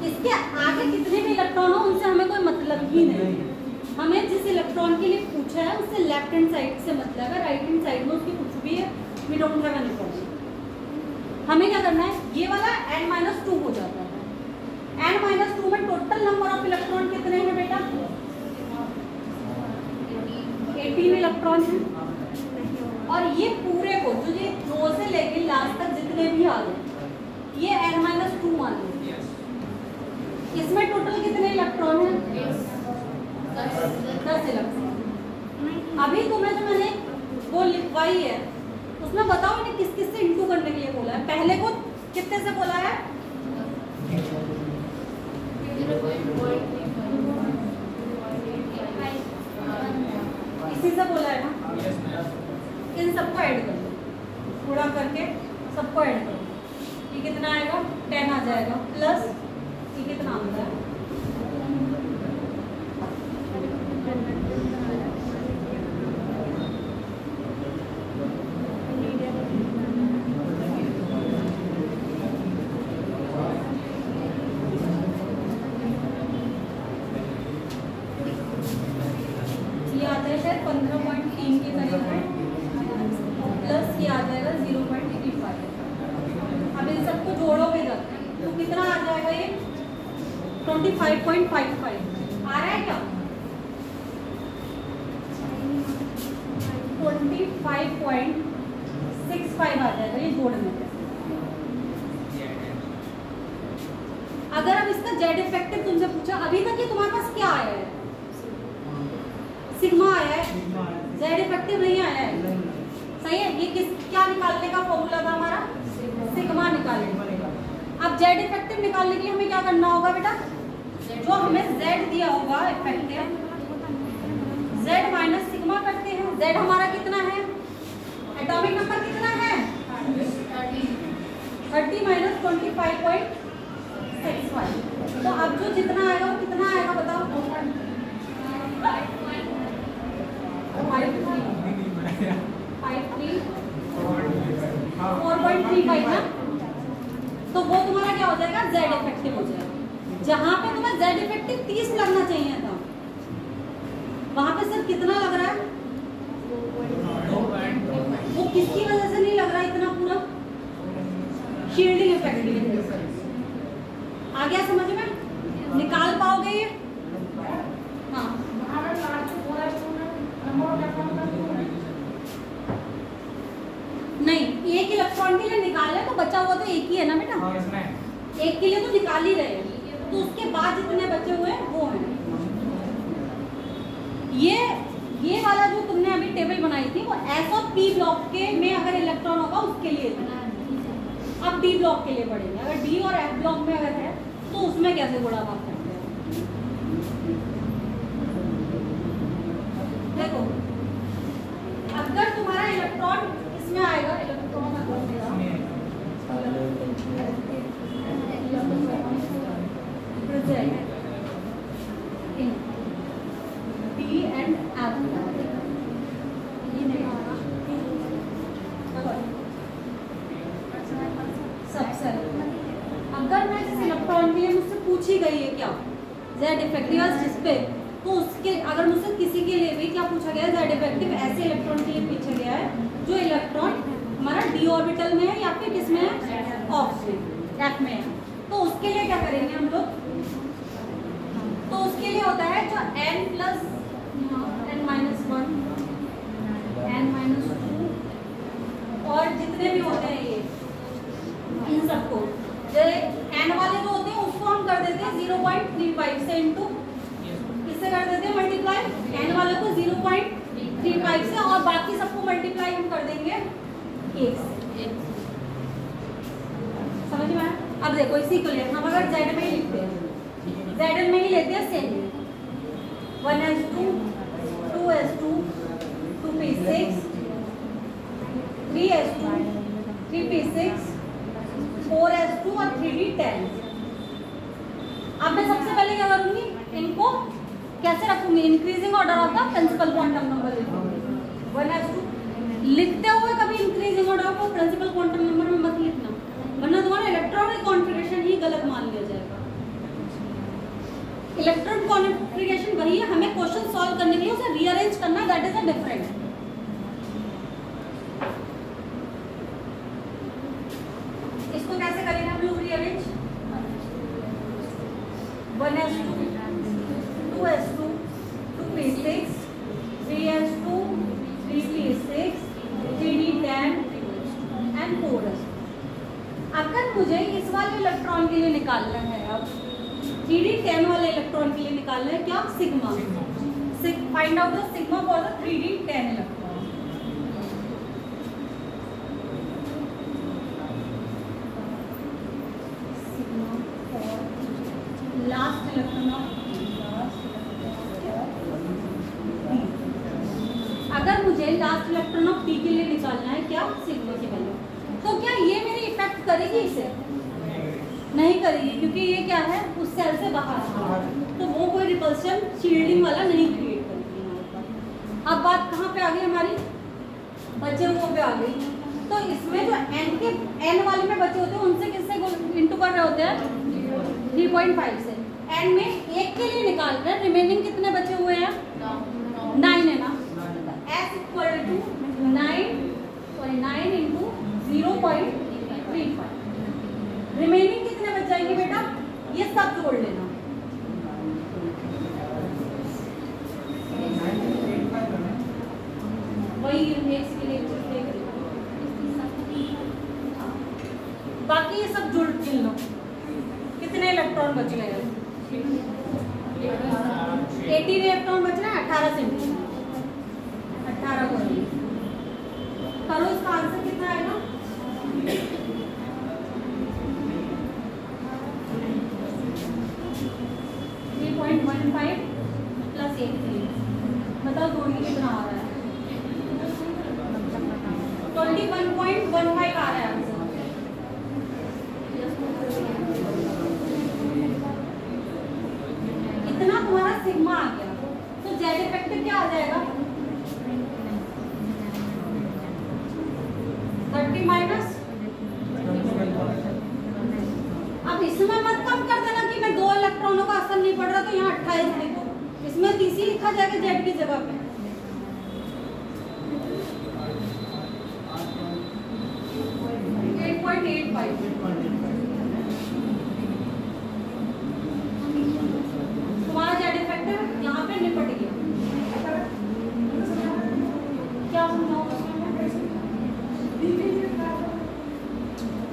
इसके आगे कितने भी इलेक्ट्रॉन हो उनसे हमें कोई मतलब ही नहीं है। हमें जिस इलेक्ट्रॉन के लिए पूछा है उससे लेफ्ट हैंड साइड से मतलब है। राइट हैंड साइड में उसकी कुछ भी है, we don't have any problem. हमें क्या करना है? ये वाला n-2 हो जाता है। n-2 में टोटल नंबर ऑफ इलेक्ट्रॉन कितने हैं बेटा? 18 इलेक्ट्रॉन है। और ये पूरे को जो ये 2 से लेके लास्ट तक जितने भी आ गए ये n-2 मान लो। इसमें टोटल कितने इलेक्ट्रॉन हैं? 10 इलेक्ट्रॉन। अभी तुम्हें जो मैंने वो लिखवाई है उसमें बताओ इन्हें किस किस से इंटू करने के लिए बोला है? पहले को कितने से बोला है? इसी से बोला है ना? इन सबको ऐड कर दो, पूरा करके सबको ऐड कर दो। ये कितना आएगा? 10 आ जाएगा। प्लस ये कितना आता है? ये आता है शायद 15.3 के करीब है। प्लस ये आ जाएगा 0.85। अब इन सबको जोड़ोगे जाते तो कितना आ जाएगा? ये 25.55 आ रहा है क्या? 25.65 आ जाएगा ये जोड़ने पे। अगर अब इसका जेड इफेक्टिव तुमसे पूछा, अभी तक ये तुम्हारे पास क्या आया है? सिग्मा आया है, जेड इफेक्टिव नहीं आया है। सही है। ये क्या निकालने का फॉर्मूला था हमारा? सिग्मा निकालने पड़ेगा। अब जेड इफेक्टिव निकालने के लिए हमें क्या करना होगा बेटा? जो हमें जेड दिया होगा इफेक्टिव, जेड माइनस सिग्मा करते हैं। जेड हमारा कितना है? एटॉमिक नंबर कितना है? 30 माइनस 25.65। तो अब जो जितना आएगा वो कितना आएगा बताओ? 4.35 ना। तो वो तुम्हारा क्या हो जाएगा? जेड इफेक्टिव हो जाएगा। जहां पे तुम्हें जेड इफेक्टिव 30 लगना चाहिए था वहां पे सिर्फ कितना लग रहा है? वो किसकी वजह से नहीं इफेक्टिव। आ गया समझ में? निकाल पाओगे ये? हाँ नहीं, एक इलेक्ट्रॉन के लिए निकाल है तो बचा हुआ तो एक ही है ना बेटा, एक के लिए तो निकाल ही रहे हैं, तो उसके बाद जितने बचे हुए हैं वो हैं। ये वाला जो तुमने अभी टेबल बनाई थी वो एस और पी ब्लॉक के में अगर इलेक्ट्रॉन होगा उसके लिए था। अब डी ब्लॉक के लिए पढ़ेंगे, अगर डी और एफ ब्लॉक में अगर है तो उसमें कैसे गुणा भाग करते हैं। देखो अगर तुम्हारा इलेक्ट्रॉन इसमें आएगा, electron in D and F, ये नहीं आ रहा सबसे। अगर मैं जिस इलेक्ट्रॉन के लिए मुझसे पूछी गई है क्या जेड इफेक्टिव जिस पे, तो उसके अगर मुझसे किसी के लिए भी क्या पूछा गया है जेड इफेक्टिव ऐसे इलेक्ट्रॉन के लिए पूछा गया है जो इलेक्ट्रॉन हमारा डी ऑर्बिटल में है या फिर किसमें है, ऑफ में, एफ में है, तो उसके लिए क्या करेंगे हम लोग, तो उसके लिए होता है जो n प्लस n-1 n-2 और जितने भी होते हैं ये इन सबको जो n वाले जो होते हैं उसको हम कर देते हैं 0.35 से इंटू किससे कर देते हैं मल्टीप्लाई, n वाले को 0.35 से और बाकी सबको मल्टीप्लाई हम कर देंगे 1 से। समझ में आया? अब देखो इसी को ले हम अगर z में ही लिखते हैं, z में ही लेते हैं same 1s2 2s2 2p6 3s2 3p6 4s2 और 3d10। अब मैं सबसे पहले क्या करूंगी, इनको कैसे रखूंगी, increasing order of the principal quantum number लिखूंगी। 1s2 लिखते हुए कभी इंक्रीजिंग ऑर्डर को प्रिंसिपल क्वांटम नंबर में मत लिखना, वरना तुम्हारा इलेक्ट्रॉनिक कॉन्फ़िगरेशन ही गलत मान लिया जाएगा। इलेक्ट्रॉन कॉन्फ़िगरेशन वही है, हमें क्वेश्चन सॉल्व करने के लिए उसे रीअरेंज करना, दैट इज अ डिफरेंट। इसको कैसे करेंगे हम लोग rearrange, 1s2 2s2 2p6 3s2 3p6 3d10 and 4s। अगर मुझे इस वाले इलेक्ट्रॉन के लिए निकालना है, अब 3d10 वाले इलेक्ट्रॉन के लिए निकालना है क्या, sigma, find out the sigma for the 3d10 electron. Last electron of अगर मुझे लास्ट इलेक्ट्रॉन ऑफ पी के लिए निकालना है क्या, सिग्मा की वैल्यू, तो क्या ये मेरी इफेक्ट करेगी इसे, नहीं करेगी, क्योंकि ये क्या है उस सेल से बाहर है, तो वो कोई रिपल्शन शील्डिंग वाला नहीं क्रिएट करेगी। अब बात कहाँ पे आ गई हमारी, बचे हुए पे आ गई। तो इसमें जो n वाले में बचे होते हैं उनसे किससे इंटू कर रहे होते हैं 3.5 से, n में एक के लिए निकाल रहे हैं, रिमेनिंग कितने बचे हुए हैं 9 है ना, s equal to 9 into 0.35, remaining कितने बच जाएंगे बेटा, ये सब जोड़ लेना, वही नेक्स्ट के लिए बाकी ये सब जुड़ लो, कितने इलेक्ट्रॉन बच गए, 18 इलेक्ट्रॉन बच रहे हैं, 18 सेंटीमीटर 18 करो, इसका आंसर कितना आएगा, 3.15 प्लस 8, बताओ जोड़िए कितना आ रहा है, 21.15 आ रहा है आंसर। इतना तुम्हारा सिग्मा आ गया, तो जेड इफेक्टिव क्या आ जाएगा 30 माइनस, अब इसमें मत कम कर देना कि मैं 2 इलेक्ट्रॉनों का असर नहीं पड़ रहा तो यहाँ 28 लिखो, इसमें 30 ही लिखा जाएगा जेड की जगह पे। 8.85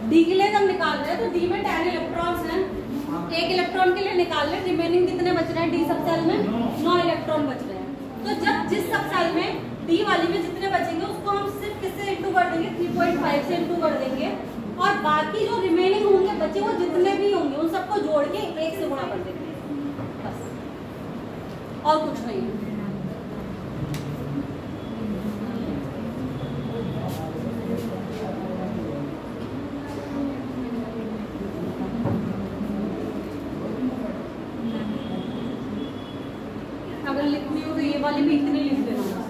डी के लिए जब निकाल रहे हैं तो डी में 10 इलेक्ट्रॉन्स हैं, एक इलेक्ट्रॉन के लिए निकाल रहे, रिमेनिंग कितने बच रहे हैं डी सब सेल में? 9 इलेक्ट्रॉन बच रहे हैं। तो जब जिस सब सेल में डी वाली में जितने बचेंगे उसको हम सिर्फ किससे इंटू कर देंगे? 3.5 से इंटू कर देंगे, और बाकी जो रिमेनिंग होंगे बचे वो जितने भी होंगे उन सबको जोड़ के 1 से गुणा कर देंगे, बस और कुछ नहीं है। अगर लिखनी हो तो ये वाली भी इतनी लिख देना,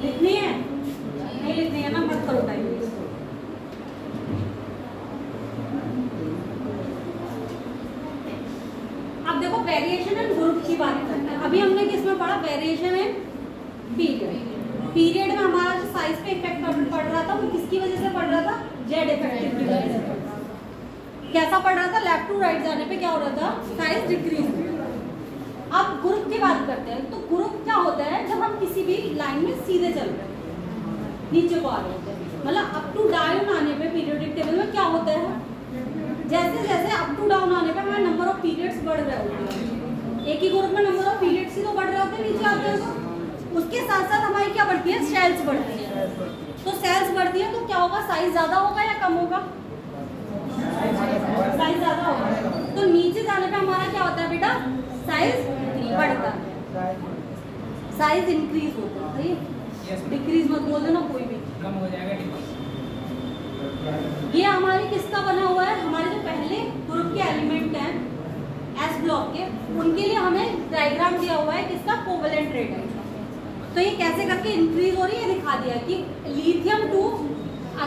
लिखनी है नहीं लिखनी है ना, मत करो टाइम। अब देखो वेरिएशन एंड ग्रुप की बात करते हैं। अभी हमने किसमें पढ़ा? Variation and period. पीरियड में हमारा जो साइज पे इफेक्ट पड़ रहा था वो किसकी वजह से पड़ रहा था? जेड इफेक्टिव की वजह से। कैसा पड़ रहा था? लेफ्ट टू राइट जाने पे क्या हो रहा था? Size decrease. अब ग्रुप की बात करते हैं। तो ग्रुप क्या होता है? जब हम किसी भी लाइन में सीधे चल रहे हैं, नीचे को आ रहे होते हैं, मतलब अप टू डाउन आने पे पीरियोडिक टेबल में क्या होता है? जैसे जैसे अप टू डाउन आने पे हमारे नंबर ऑफ पीरियड्स बढ़ रहे होते हैं। एक ही ग्रुप में नंबर ऑफ पीरियड्स ही तो बढ़ रहे होते हैं, नीचे आते हैं तो उसके साथ साथ हमारी क्या बढ़ती है? सेल्स बढ़ती है। तो सेल्स बढ़ती है तो क्या होगा? साइज ज्यादा होगा या कम होगा? साइज ज्यादा होगा। तो नीचे जाने पे हमारा क्या होता है बेटा? साइज बढ़ता है, साइज इंक्रीज होता है। सही, डिक्रीज मत बोल देना कोई भी, कम हो जाएगा। ये हमारी किसका बना हुआ है? हमारे जो पहले ग्रुप के एलिमेंट हैं एस ब्लॉक के, उनके लिए हमें डायग्राम दिया हुआ है किसका? कोवेलेंट रेट है। तो ये कैसे करके इंक्रीज हो रही है दिखा दिया कि लिथियम 2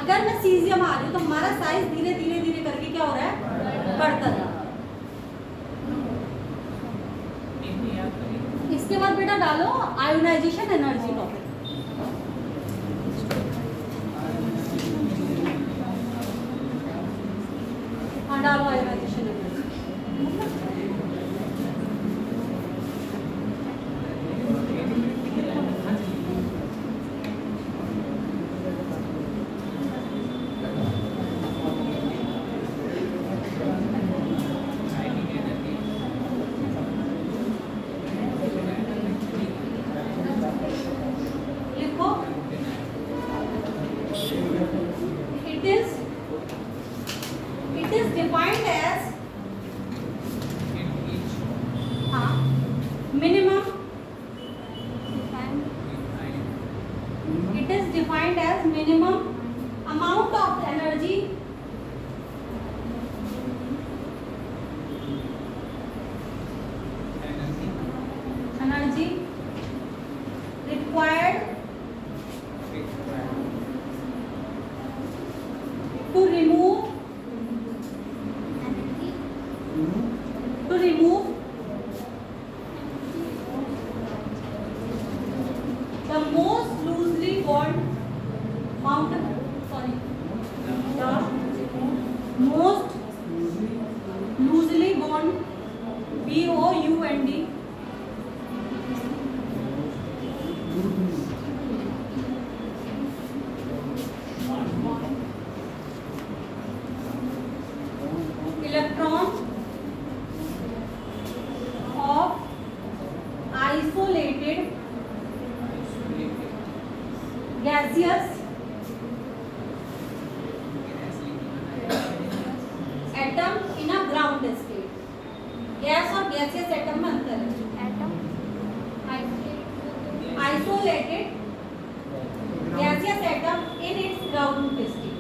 अगर मैं सीजियम आ रही हूँ तो हमारा साइज धीरे धीरे धीरे करके क्या हो रहा है? बढ़ता जा रहा है। इसके बाद बेटा डालो आयोनाइजेशन एनर्जी टॉपिक। हाँ डालो ionization energy. It is defined as minimum. It is defined as minimum amount of energy required to remove the most loosely bound BOUND electron of isolated gaseous atom in a ground state. Gas और gaseous atom में अंतर है। Isolated gaseous atom in its ground state.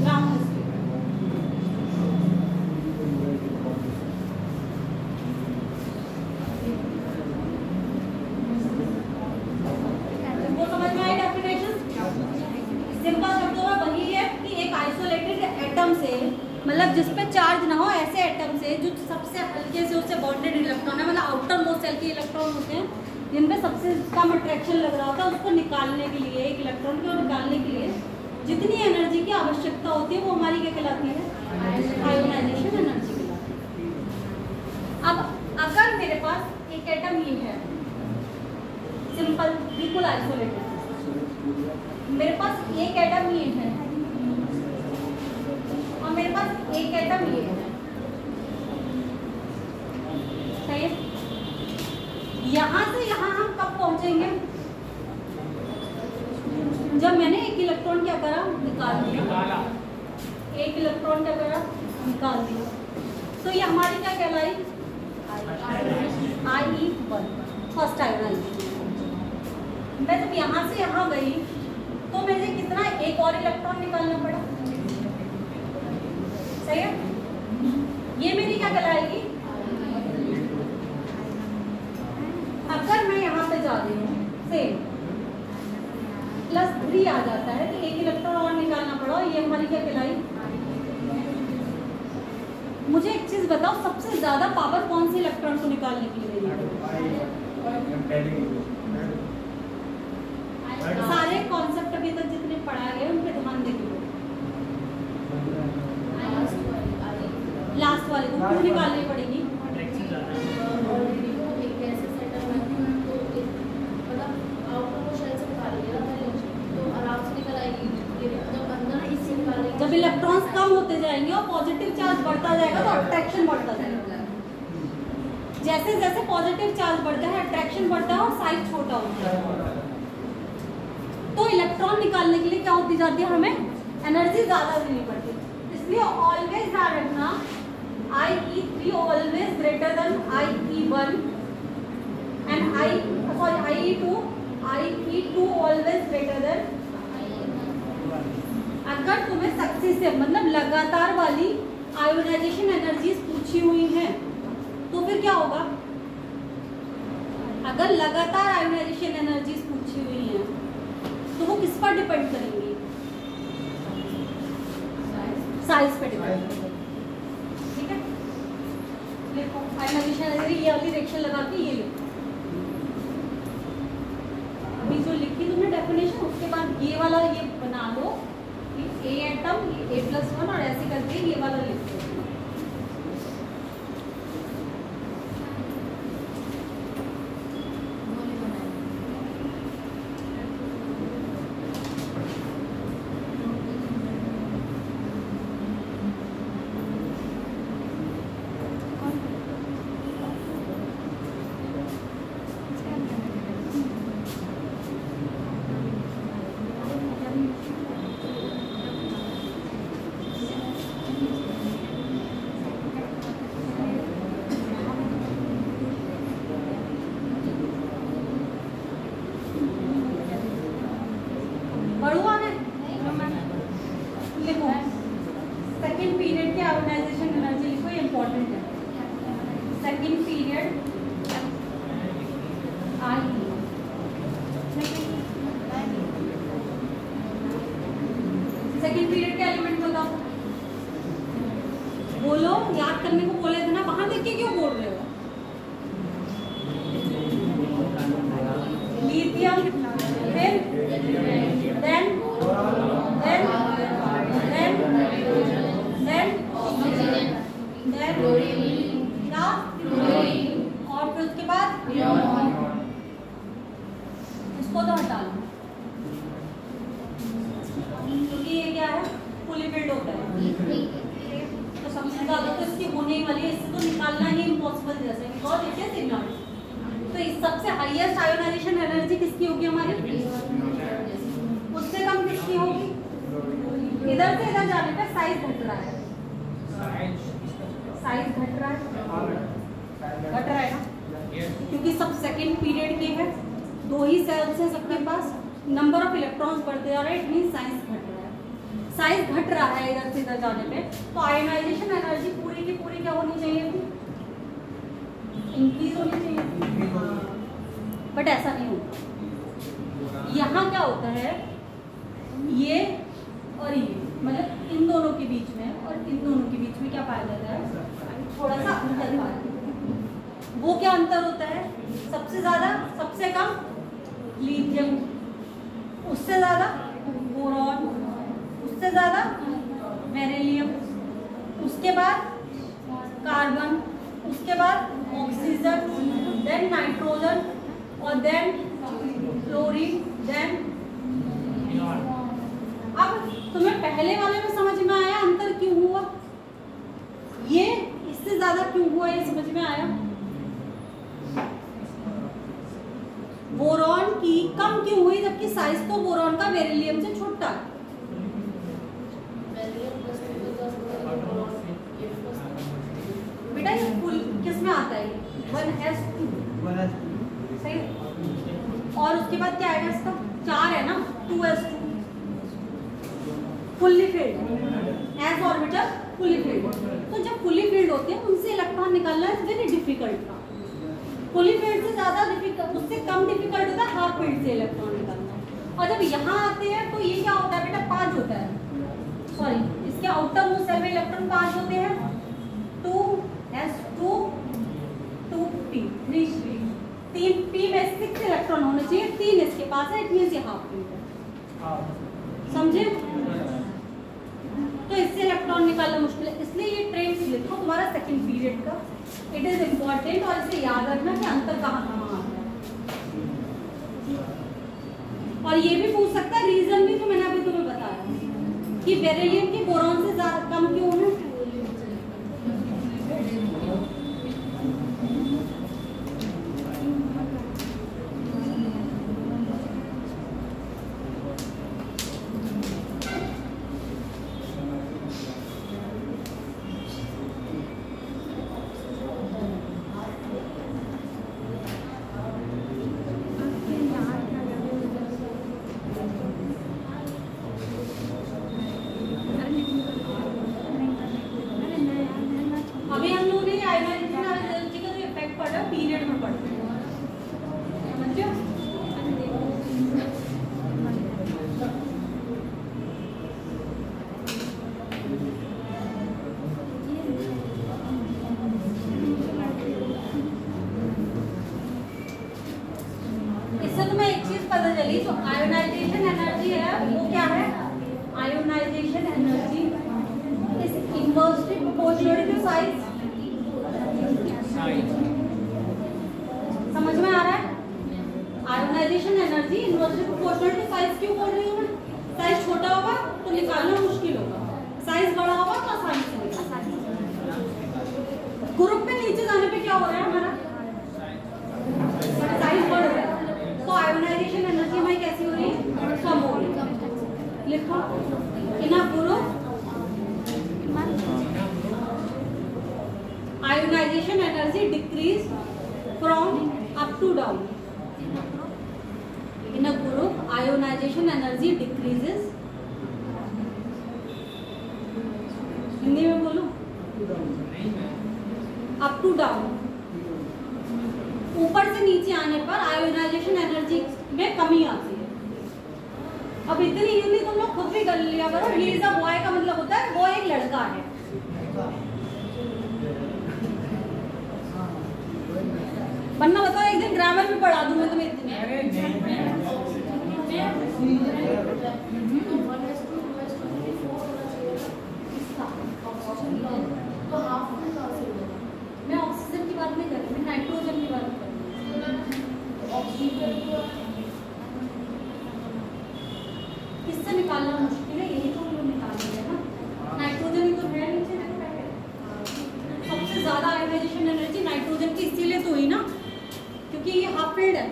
Ground state वो समझ में आई definition? Simple शब्दों में वही है कि एक आइसोलेटेड एटम से, मतलब जिस पे चार्ज ना हो, ऐसे एटम से जो सबसे हल्के से उससे बॉन्डेड इलेक्ट्रॉन है, मतलब आउटर मोस्ट सेल के इलेक्ट्रॉन होते हैं जिनपे सबसे कम अट्रैक्शन लग रहा होता है, उसको निकालने के लिए, एक इलेक्ट्रॉन को निकालने के लिए जितनी एनर्जी की आवश्यकता होती है वो हमारी क्या कहलाती है? आयोनाइजेशन एनर्जी कहलाती है। अब अगर मेरे पास एक एटम ये है, सिंपल बिल्कुल आइसोलेटेड, मेरे पास एक एटम ये है और मेरे पास एक एटम ये है, सही है। यहां से यहां हम कब पहुंचेंगे? जब मैंने एक इलेक्ट्रॉन क्या करा, निकाल दिया। एक इलेक्ट्रॉन क्या करा, निकाल दिया। तो ये हमारी क्या कहलाई? I1 first ionization. मैं जब यहाँ से यहाँ गई तो मुझे कितना, एक और इलेक्ट्रॉन निकालना पड़ा, सही है। ये मेरी क्या कहलाएगी? अगर मैं यहाँ पे जा रही हूँ सेम +3 आ जाता है तो एक इलेक्ट्रॉन और निकालना पड़ा, ये हमारी क्या कहलाई? मुझे एक चीज बताओ, सबसे ज्यादा पावर कौन से इलेक्ट्रॉन को निकालने के लिए देनी है? सारे कॉन्सेप्ट अभी तक जितने पढ़ाए गए उन पे ध्यान देंगे। लास्ट वाले को क्यों निकालनी पड़ेगी? जब इलेक्ट्रॉन्स कम होते जाएंगे और पॉजिटिव चार्ज बढ़ता जाएगा तो अट्रैक्शन बढ़ता जाएगा। जैसे जैसे पॉजिटिव चार्ज बढ़ता है अट्रैक्शन बढ़ता है और साइज छोटा होता है। तो इलेक्ट्रॉन निकालने के लिए क्या होती जाती है, हमें एनर्जी ज्यादा देनी पड़ती है। इसलिए ऑलवेज ध्यान रखना IE3 always greater than IE1 and IE2 always greater than. अगर तुम्हें सक्सेसिव मतलब लगातार वाली आयोनाइजेशन एनर्जीज पूछी हुई हैं तो फिर क्या होगा? अगर लगातार आयोनाइजेशन एनर्जीज पूछी हुई हैं तो वो किस पर डिपेंड करेंगी? साइज पे डिपेंड करेंगे, ठीक है। लिखो आयोनाइजेशन एनर्जी, ये वाली रिएक्शन लगा के ये लिखो। अभी जो लिखी तुमने डेफिनेशन, उसके बाद ये वाला ये बना लो, A एटम, ये A+1 और ऐसे करके ये वाला लिख दो। सेकेंड पीरियड के आयोनाइजेशन एनर्जी लिखो, ये इंपॉर्टेंट है। सेकेंड पीरियड सेकेंड पीरियड के एलिमेंट बताओ, बोलो। याद करने को बोले थे ना, वहां देख के क्यों बोल रहे हो? लिथियम, फिर देन और फिर उसके बाद इसको तो हटा लो क्योंकि ये क्या है, फुली फिल्ड होता है। तो सबसे ज्यादा तो इसकी होने वाली है, इससे तो निकालना ही इम्पॉसिबल जैसे, बिकॉज इट इज इनर्ट। तो इस सबसे हाईएस्ट आयोनाइजेशन एनर्जी किसकी होगी हमारी? उससे कम किसकी होगी? इधर से इधर जाने पर साइज घट रहा है, साइज घट रहा है ना, क्योंकि सब सेकेंड पीरियड के हैं, 2 ही सेल्स हैं सबके पास, नंबर ऑफ इलेक्ट्रॉन्स बढ़ते जा रहे हैं, इट मीन साइज घट रहा है। साइज घट रहा है इधर से इधर जाने पे, तो आयोनाइजेशन एनर्जी पूरी की पूरी क्या होनी चाहिए थी? इंक्रीज होनी चाहिए थी, बट ऐसा नहीं होता। यहाँ क्या होता है, ये और ये मतलब इन दोनों के बीच में और इन दोनों के बीच में क्या पाया जाता है? थोड़ा सा अंतर पाया जाता है। वो क्या अंतर होता है? सबसे ज्यादा सबसे कम लिथियम, उससे ज्यादा बोरॉन, उससे ज्यादा बेरिलियम, उसके बाद कार्बन, उसके बाद ऑक्सीजन, देन नाइट्रोजन और देन क्लोरीन, देन पहले वाले में समझ में आया अंतर क्यों हुआ, ये इससे ज्यादा क्यों हुआ, ये समझ में आया। बोरॉन की कम क्यों हुई जबकि साइज तो बोरॉन का बेरिलियम से छोटा है। बेटा ये फुल किस में आता है, 1s2 सही, और उसके बाद क्या आएगा इसका 4 है ना, 2s2 fully filled, S orbital fully filled. तो जब फुल्ली फिल्ड होते हैं उनसे इलेक्ट्रॉन निकालना इज वेरी डिफिकल्ट था। फुल्ली फिल्ड से ज्यादा डिफिकल्ट, उससे कम डिफिकल्ट होता है हाफ फील्ड से इलेक्ट्रॉन निकालना। और जब यहाँ आते हैं तो ये क्या होता है बेटा, 5 होता है, सॉरी इसके आउटर मोस्ट सेल में इलेक्ट्रॉन 5 होते हैं, 2s2 2p 3p में 6 इलेक्ट्रॉन होने चाहिए, 3 इसके पास है, इट मींस ये हाफ फील्ड है, समझे। तो इससे इलेक्ट्रॉन निकालना मुश्किल है, इसलिए ये ट्रेंड्स लिखो तुम्हारा सेकंड पीरियड का, इट इज इम्पोर्टेंट। और इसे याद रखना कि अंतर कहाँ कहाँ आता है। और ये भी पूछ सकता है रीजन भी, तो मैंने अभी तुम्हें बताया कि बेरिलियम की बोरॉन से ज्यादा कम क्यों है। Ionization energy decrease from up to down. In a group, ionization energy decreases. Hindi में बोलो, up to down. ऊपर से नीचे आने पर आयोनाइजेशन एनर्जी में कमी आती है। अब इतनी हिंदी तुम लोग खुद भी कर लिया करो। ही इज अ बॉय का मतलब होता है वो एक लड़का है। वरना बताओ एक दिन ग्रामर भी पढ़ा दूं मैं तुम्हें इतनी। मैं ऑक्सीजन की बात नहीं कर रही, मैं नाइट्रोजन की बात कर रही हूँ। किससे निकालना मुश्किल है, यही तो हम लोग निकालेंगे ना। नाइट्रोजन ही तो है नीचे, सबसे ज्यादा आयोनाइजेशन एनर्जी नाइट्रोजन की इसीलिए तो हुई ना, क्योंकि ये हाफ फील्ड है।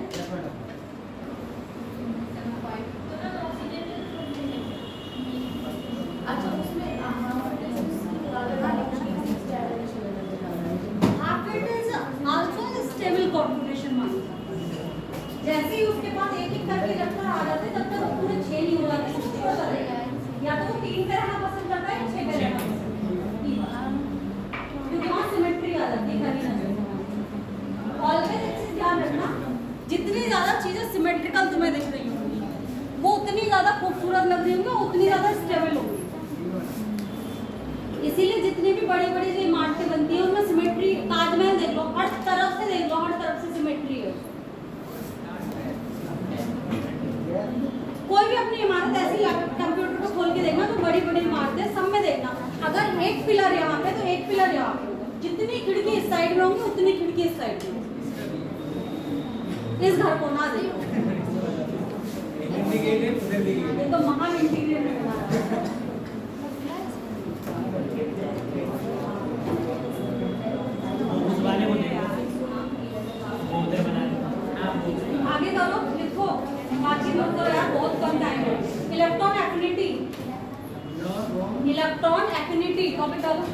अच्छा, उसमें half field is also stable configuration माना जाता है। जैसे ही उसके पास एक एक करके इलेक्ट्रॉन आ जाते तब तक वो पूरे 6 नहीं हो जाते, या तो 3 पे रहना पसंद करता है या 6 पे रहना पसंद करता है, क्योंकि वहाँ सिमेट्री आ जाती है। ऑलवेज एक चीज ध्यान रखना, जितनी ज्यादा चीजें सिमेट्रिकल तुम्हें दिख रही होंगी वो उतनी ज्यादा खूबसूरत लग रही होंगी, उतनी ज्यादा स्टेबल होगी। इसीलिए जितनी भी बड़ी बड़ी जो इमारतें बनती हैं उनमें सिमेट्री, ताजमहल देख लो, हर तरफ से देख लो, हर तरफ से सिमेट्री है। कोई भी अपनी इमारत ऐसी कंप्यूटर पर खोल के देखना, तो बड़ी बड़ी इमारतें सब में देखना, अगर एक पिलर यहाँ पे तो एक पिलर यहाँ पे, जितनी खिड़की इस साइड में होंगी उतनी खिड़की इस साइड में। इस घर को ना देखो, ये तो महान इंटीरियर में बना है। Electron affinity, electron affinity topic डालो।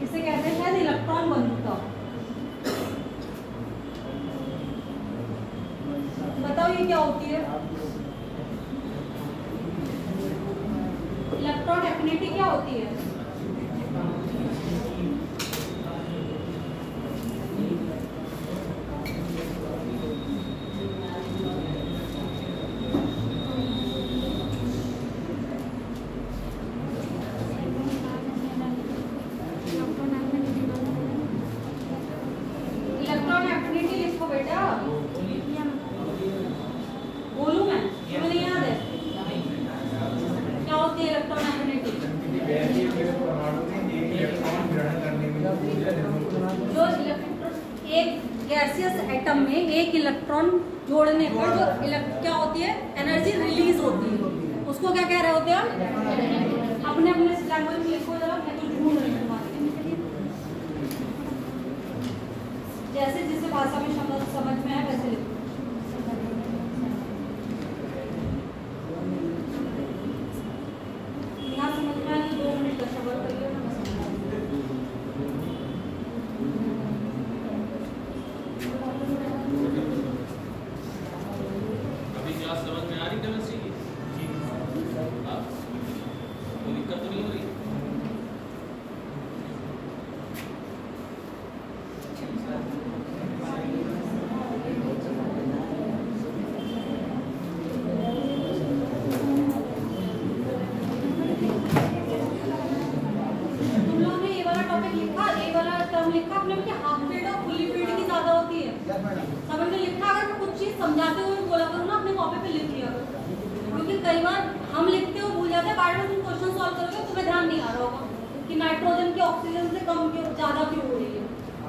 इसे कहते हैं शायद इलेक्ट्रॉन बंधुता। बताओ ये क्या होती है? इलेक्ट्रॉन एफिनिटी क्या होती है? इलेक्ट्रॉन एफिनिटी लिखो बेटा। बोलूं मैं? क्यों नहीं याद है? क्या होती है इलेक्ट्रॉन एफिनिटी? जो एक गैसियस एटम में एक इलेक्ट्रॉन जोड़ने पर जो क्या होती है, एनर्जी रिलीज होती है, उसको क्या कह रहे होते हैं? अपने अपने लैंग्वेज में लिखो जरा, मैं तो ढूंढ रही हूँ जैसे जिसे भाषा में समझ में आए वैसे लिखो। यहाँ समझ में आए 2 मिनट का सवाल करिए ना। अभी क्लास समझ में आ रही केमिस्ट्री की? कोई दिक्कत तो नहीं हो रही? तुम लोगों ने ये वाला टॉपिक लिखा, ये वाला टर्म लिखा अपने में कि हाफ पीरियड और फुली पीरियड की ज्यादा होती है? सब हमने लिखा। अगर मैं कुछ चीज समझाते हुए बोला करूँ ना, अपने कॉपी पे लिख लिया करो, क्योंकि कई बार हम लिखते हुए भूल जाते हैं, बाद में तुम क्वेश्चन सॉल्व करोगे तुम्हें ध्यान नहीं आ रहा होगा कि नाइट्रोजन की ऑक्सीजन से कम क्यों ज्यादा क्यों हो रही है।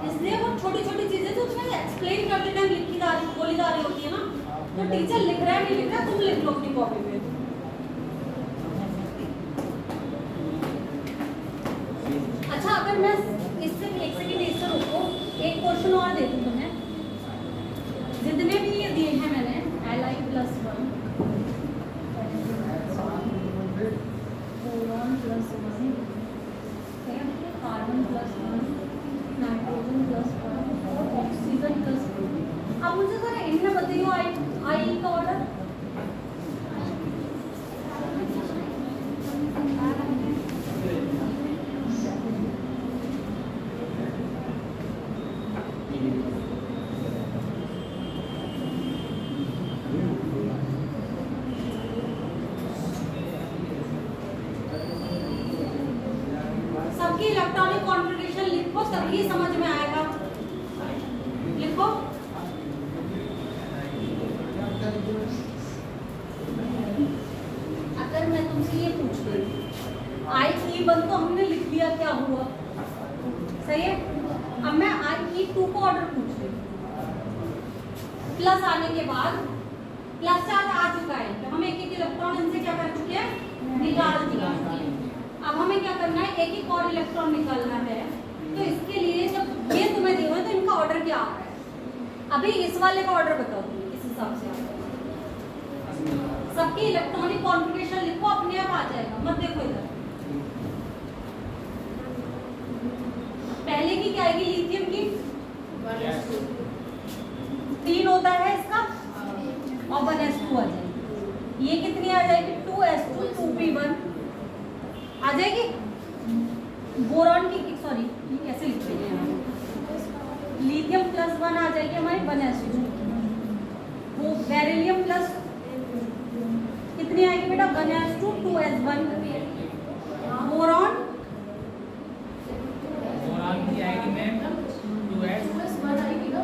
इसलिए वो छोटी छोटी चीजें जो तुम्हें एक्सप्लेन करते टाइम लिखी जा रही बोली जा रही होती है ना, तो टीचर लिख रहा है नहीं लिख रहा तुम लिख लो अपनी कॉपी पे। अच्छा, अगर मैं इससे 1 सेकंड इससे रुको, एक क्वेश्चन और दे दूं तुम्हें। जितने भी ये दिए हैं मैंने Li+1 बोरॉन +1 कार्बन +1 नाइट्रोजन +1 और ऑक्सीजन +1। अब मुझे जरा इनमें बताइए आई का ऑर्डर। सबकी इलेक्ट्रॉनिक कॉन्फ़िगरेशन लिखो, तभी समझ में आएगा। लिखो। अगर मैं तुमसे ये पूछ रही I+E1 तो हमने लिख दिया, क्या हुआ? सही है। अब मैं I+E2 को ऑर्डर पूछ रही हूँ। प्लस आने के बाद प्लस चार्ज आ चुका है, तो हम एक एक इलेक्ट्रॉन इनसे क्या कर चुके हैं? निकाल दिया। अब हमें क्या करना है? एक एक और इलेक्ट्रॉन निकालना है। तो इसके लिए जब ये तुम्हें दिया है तो इनका ऑर्डर क्या आ रहा है? अभी इस वाले का ऑर्डर बताओ तुम्हें, इस हिसाब से सबकी इलेक्ट्रॉनिक कॉन्फ़िगरेशन लिखो, अपने आप आ जाएगा। मत देखो इधर। पहले की क्या आएगी? लिथियम की 3 होता है इसका और 1s2 आ जाएगी। ये कितनी आ जाएगी? 2s2 2p1 आ जाएगी। बोरॉन की सॉरी कैसे लिखते हैं? लिथियम +1 आ जाएगी हमारी 1s2। वो बेरिलियम प्लस कितनी आएगी बेटा? 1s2 2s1। बोरॉन की आएगी मैम 2s1 आएगी ना?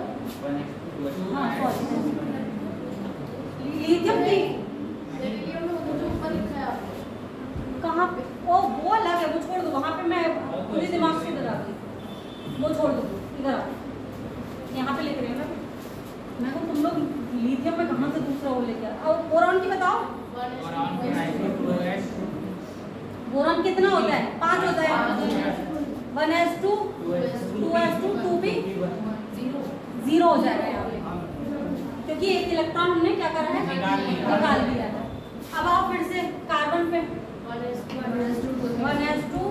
हाँ सॉरी लिथियम की कहाँ पे? ओ वो अलग है, वो छोड़ दो। वहाँ पे मैं पूरी दिमाग से इधर आ गई, वो छोड़ दो। इधर आओ, यहाँ पे लिख रहे हैं ना मैं। तो तुम लोग लिथियम में कहाँ से दूसरा वो लेके आ? और बोरॉन की बताओ। बोरॉन कितना होता है? 5 होता है। 1s2 2s2 2 भी 0 हो जाएगा यहाँ पे, क्योंकि एक इलेक्ट्रॉन हमने क्या करा है, निकाल दिया है। अब आओ फिर से कार्बन पे, 1s2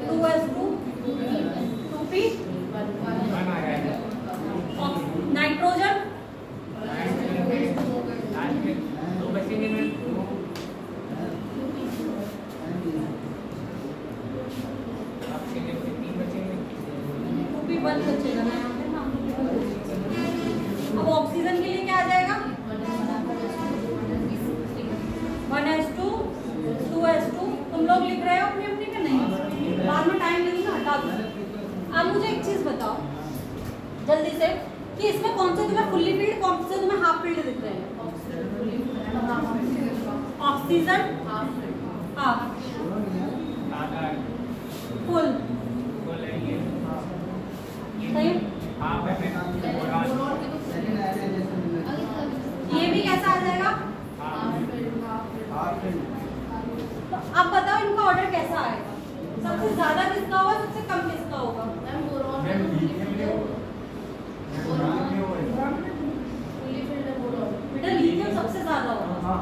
2s2 2p, नाइट्रोजन बन बचेगा ना यहाँ पे। अब ऑक्सीजन के लिए क्या आ जाएगा, 1s2 2s2। तुम लोग लिख रहे हो अपनी अपनी का नहीं, बाद में टाइम लगेगा, हटा दो। अब मुझे एक चीज बताओ जल्दी से कि इसमें कौन से तुम्हें फुल्ली फील्ड, कौन से तुम्हें हाफ फील्ड दिख रहे हैं। ऑक्सीजन हाफ, फुल सही। ये भी कैसा आ जाएगा, तो अब बताओ इनका ऑर्डर कैसा आएगा, सबसे ज्यादा किसका होगा, सबसे कम किसका होगा। बेटा लिथियम सबसे ज्यादा होगा,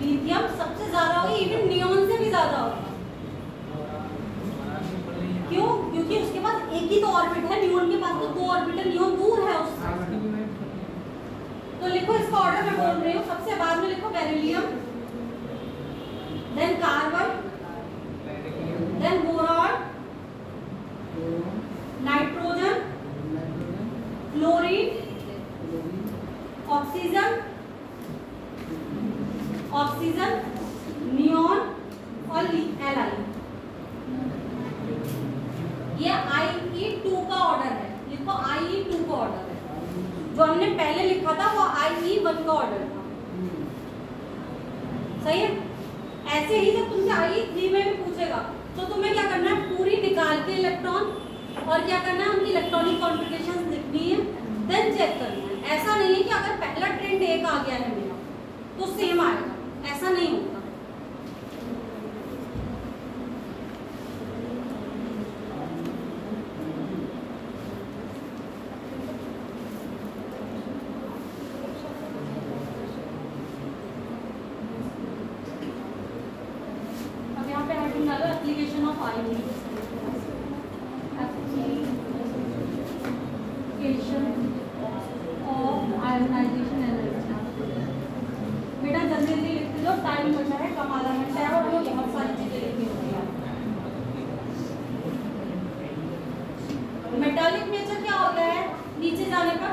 लिथियम सबसे ज्यादा होगा, इवन नियॉन से भी ज्यादा होगा। क्यों, क्योंकि उसके पास एक ही तो ऑर्बिट है, नियॉन के पास तो 2 ऑर्बिट है, नियॉन दूर है उससे। तो लिखो इसका ऑर्डर मैं बोल रही हूँ, सबसे बाद में लिखो beryllium, then carbon, then boron, nitrogen, fluorine, oxygen, oxygen, neon और एलाइन। ये IE2 का ऑर्डर है, लिखो IE2 का ऑर्डर है। जो हमने पहले लिखा था वो IE1 का ऑर्डर था, सही है। ऐसे ही जब तुमसे IE3 में भी पूछेगा तो तुम्हें क्या करना है, पूरी निकाल के इलेक्ट्रॉन और क्या करना है, उनकी इलेक्ट्रॉनिक कॉन्फ़िगरेशंस लिखनी है, देन चेक करना है। ऐसा नहीं है कि अगर पहला ट्रेंड एक आ गया है मेरा तो सेम आएगा, ऐसा नहीं होता। Application of ionization energy। बेटा जल्दी जल्दी लिख लो, टाइम बचा है कम, आधा घंटा है और हमें बहुत सारी चीजें लिखनी होती है। मेटालिक नेचर क्या होता है, नीचे जाने पर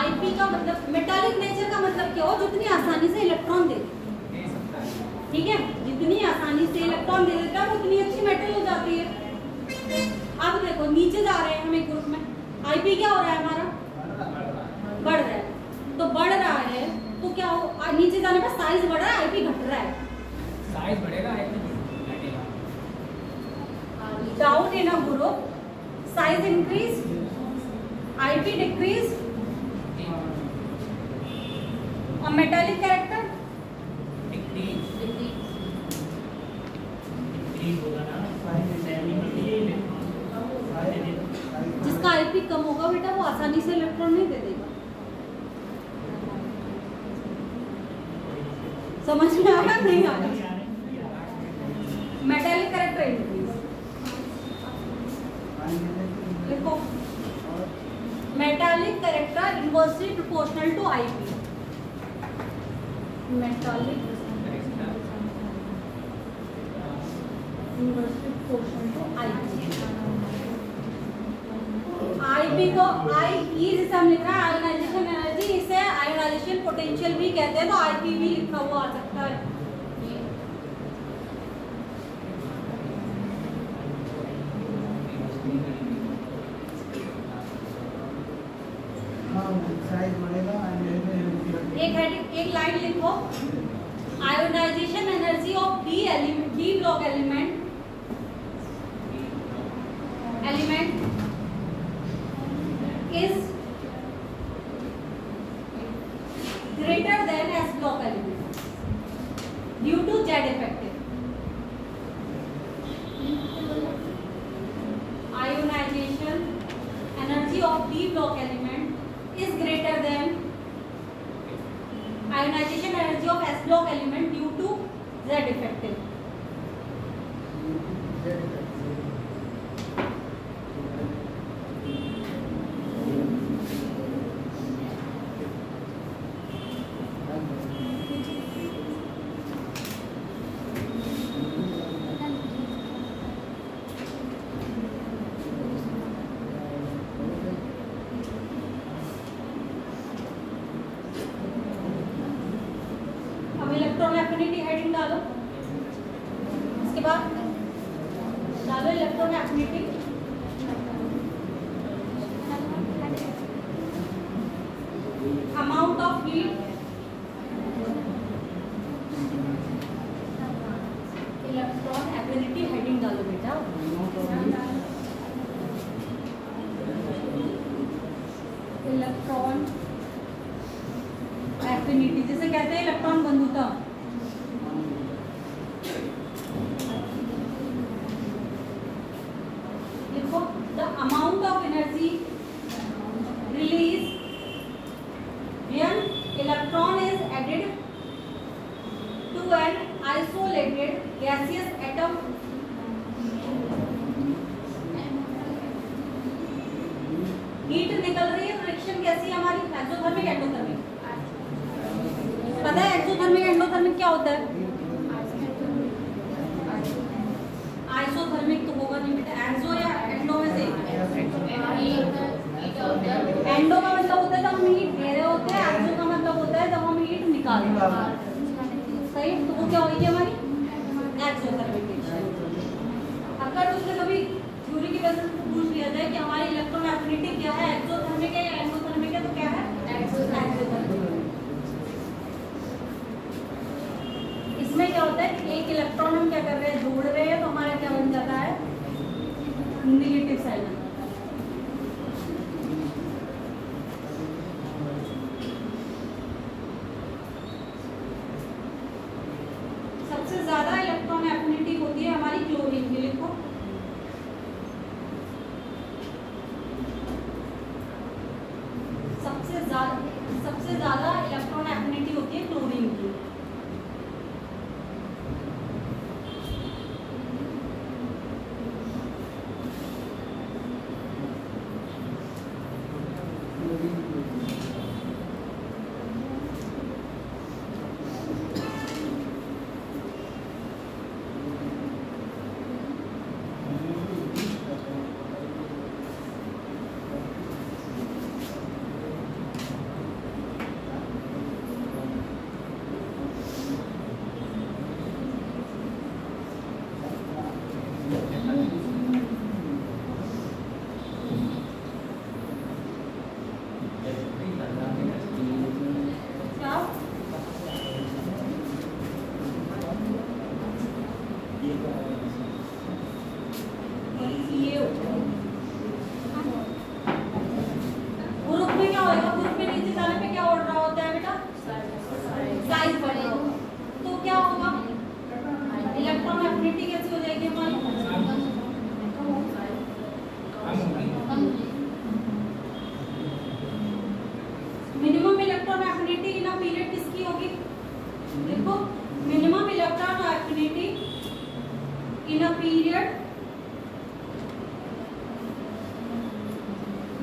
IP का मतलब, मेटालिक नेचर का मतलब क्या हो, जितनी आसानी से इलेक्ट्रॉन दे, ठीक है, जितनी आसानी से इलेक्ट्रॉन दे देता है उतनी अच्छी मेटल हो जाती है। अब देखो नीचे जा रहे हैं हम एक ग्रुप में, IP क्या हो रहा है हमारा, बढ़ रहा है, तो बढ़ रहा है तो क्या हो, नीचे जाने पर साइज बढ़ रहा है, IP घट रहा है, साइज बढ़ेगा, IP घटेगा। Down in a group size increase, IP decrease, और मेटालिक कैरेक्टर जिसका IP कम होगा बेटा वो आसानी से इलेक्ट्रॉन नहीं दे देगा। समझ में आया नहीं आया, मेटालिक कैरेक्टर इंक्रीज लिखो, metallic character inversely proportional to IP, metallic inversely proportional to IP। IP को IE जैसे हम लिख रहे हैं आयोनाइजेशन एनर्जी, इसे आयोनाइजेशन पोटेंशियल भी कहते हैं, तो IP भी लिखा हुआ आ सकता है। एक लाइन लिखो, ionization energy of D block element is greater than S block element due to Z effective। block element is greater than ionization energy of S block element due to Z effective. Electron affinity heading डालो, इसके बाद डालो electron affinity, amount of heat, electron affinity heading डालो बेटा, electron affinity जिसे कहते हैं electron बंधुता। लिखो the amount of energy release when electron is added to an isolated gaseous atom heat निकल रही है, रिएक्शन कैसी है हमारी, एक्सोथर्मिक एंडोथर्मिक। पता है एक्सोथर्मिक एंडोथर्मिक क्या होता है? आइसोथर्मिक तो होगा नहीं बेटा, एक्सो या एंडो में से एंडो का मतलब होता है जब हम हीट दे रहे होते हैं, एक्सो का मतलब होता है जब हम हीट निकाल रहे होते हैं। सही, तो वो क्या होगी हमारी एक्सोथर्मिक। अगर उससे कभी थ्योरी की वजह से पूछ लिया जाए कि हमारी इलेक्ट्रॉन एफिनिटी क्या है, एक्सोथर्मिक है या एंडोथर्मिक है, तो क्या है एक्सोथर्मिक। इसमें क्या होता है कि एक इलेक्ट्रॉन हम क्या कर रहे हैं, जोड़ रहे हैं, तो हमारा क्या बन जाता है नेगेटिव साइन। सबसे ज्यादा इलेक्ट्रॉन एफिनिटी होती है हमारी क्लोरीन की। लिखो सबसे ज्यादा इलेक्ट्रॉन एफिनिटी होती है क्लोरीन की। Minimum electron affinity in a period किसकी होगी? देखो minimum electron affinity in a period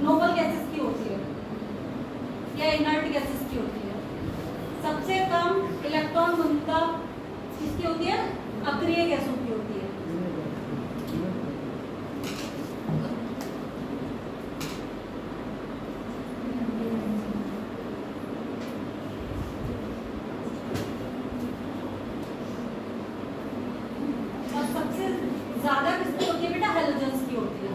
noble gases की होती है या इनर्ट गैसेस की होती है। सबसे कम इलेक्ट्रॉन घनत्व किसकी होती है? अक्रिय गैसों की होती है। ज्यादा किसकी होती है बेटा? हैलोजन्स की होती है।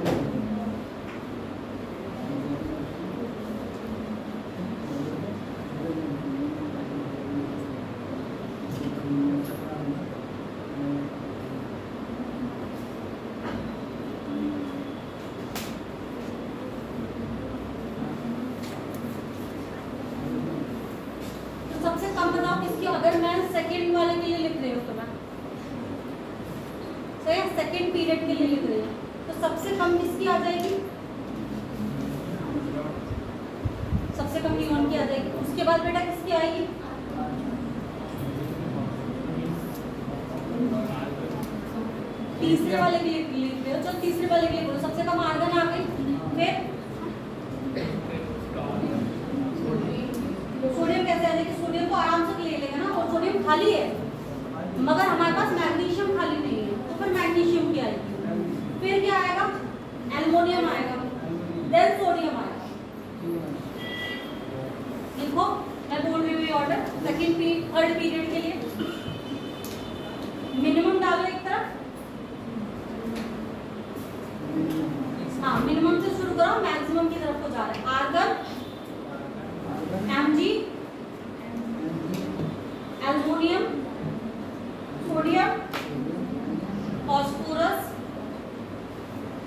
तो सबसे कम बताओ किसकी? अगर मैं सेकेंड वाले के लिए लिख रही हूँ तो मैं सेकेंड पीरियड के लिए लिख रही हूँ तो सबसे कम किसकी आ जाएगी? कम नियॉन की आ जाएगी। उसके बाद बेटा किसकी आएगी? तीसरे वाले के लिए लिख रहे हो, चलो तीसरे वाले के लिए बोलो। सबसे कम आर्गन आ गई। फिर सोडियम कैसे आ जाएगी? सोडियम को आराम से ले लेगा ना, और सोडियम खाली है मगर हमारे पास मैग्नीशियम खाली नहीं है, तो फिर मैग्नीशियम की आएगी। फिर क्या आएगा? एल्युमिनियम आएगा, देन सोडियम आएगा। देखो मैं बोल रही हूँ ऑर्डर सेकंड थर्ड पीरियड के लिए। मिनिमम डालो एक तरफ, हाँ मिनिमम से शुरू करो, मैक्सिमम की तरफ को जा रहे हैं। Argon, Mg, aluminium, sodium, phosphorus,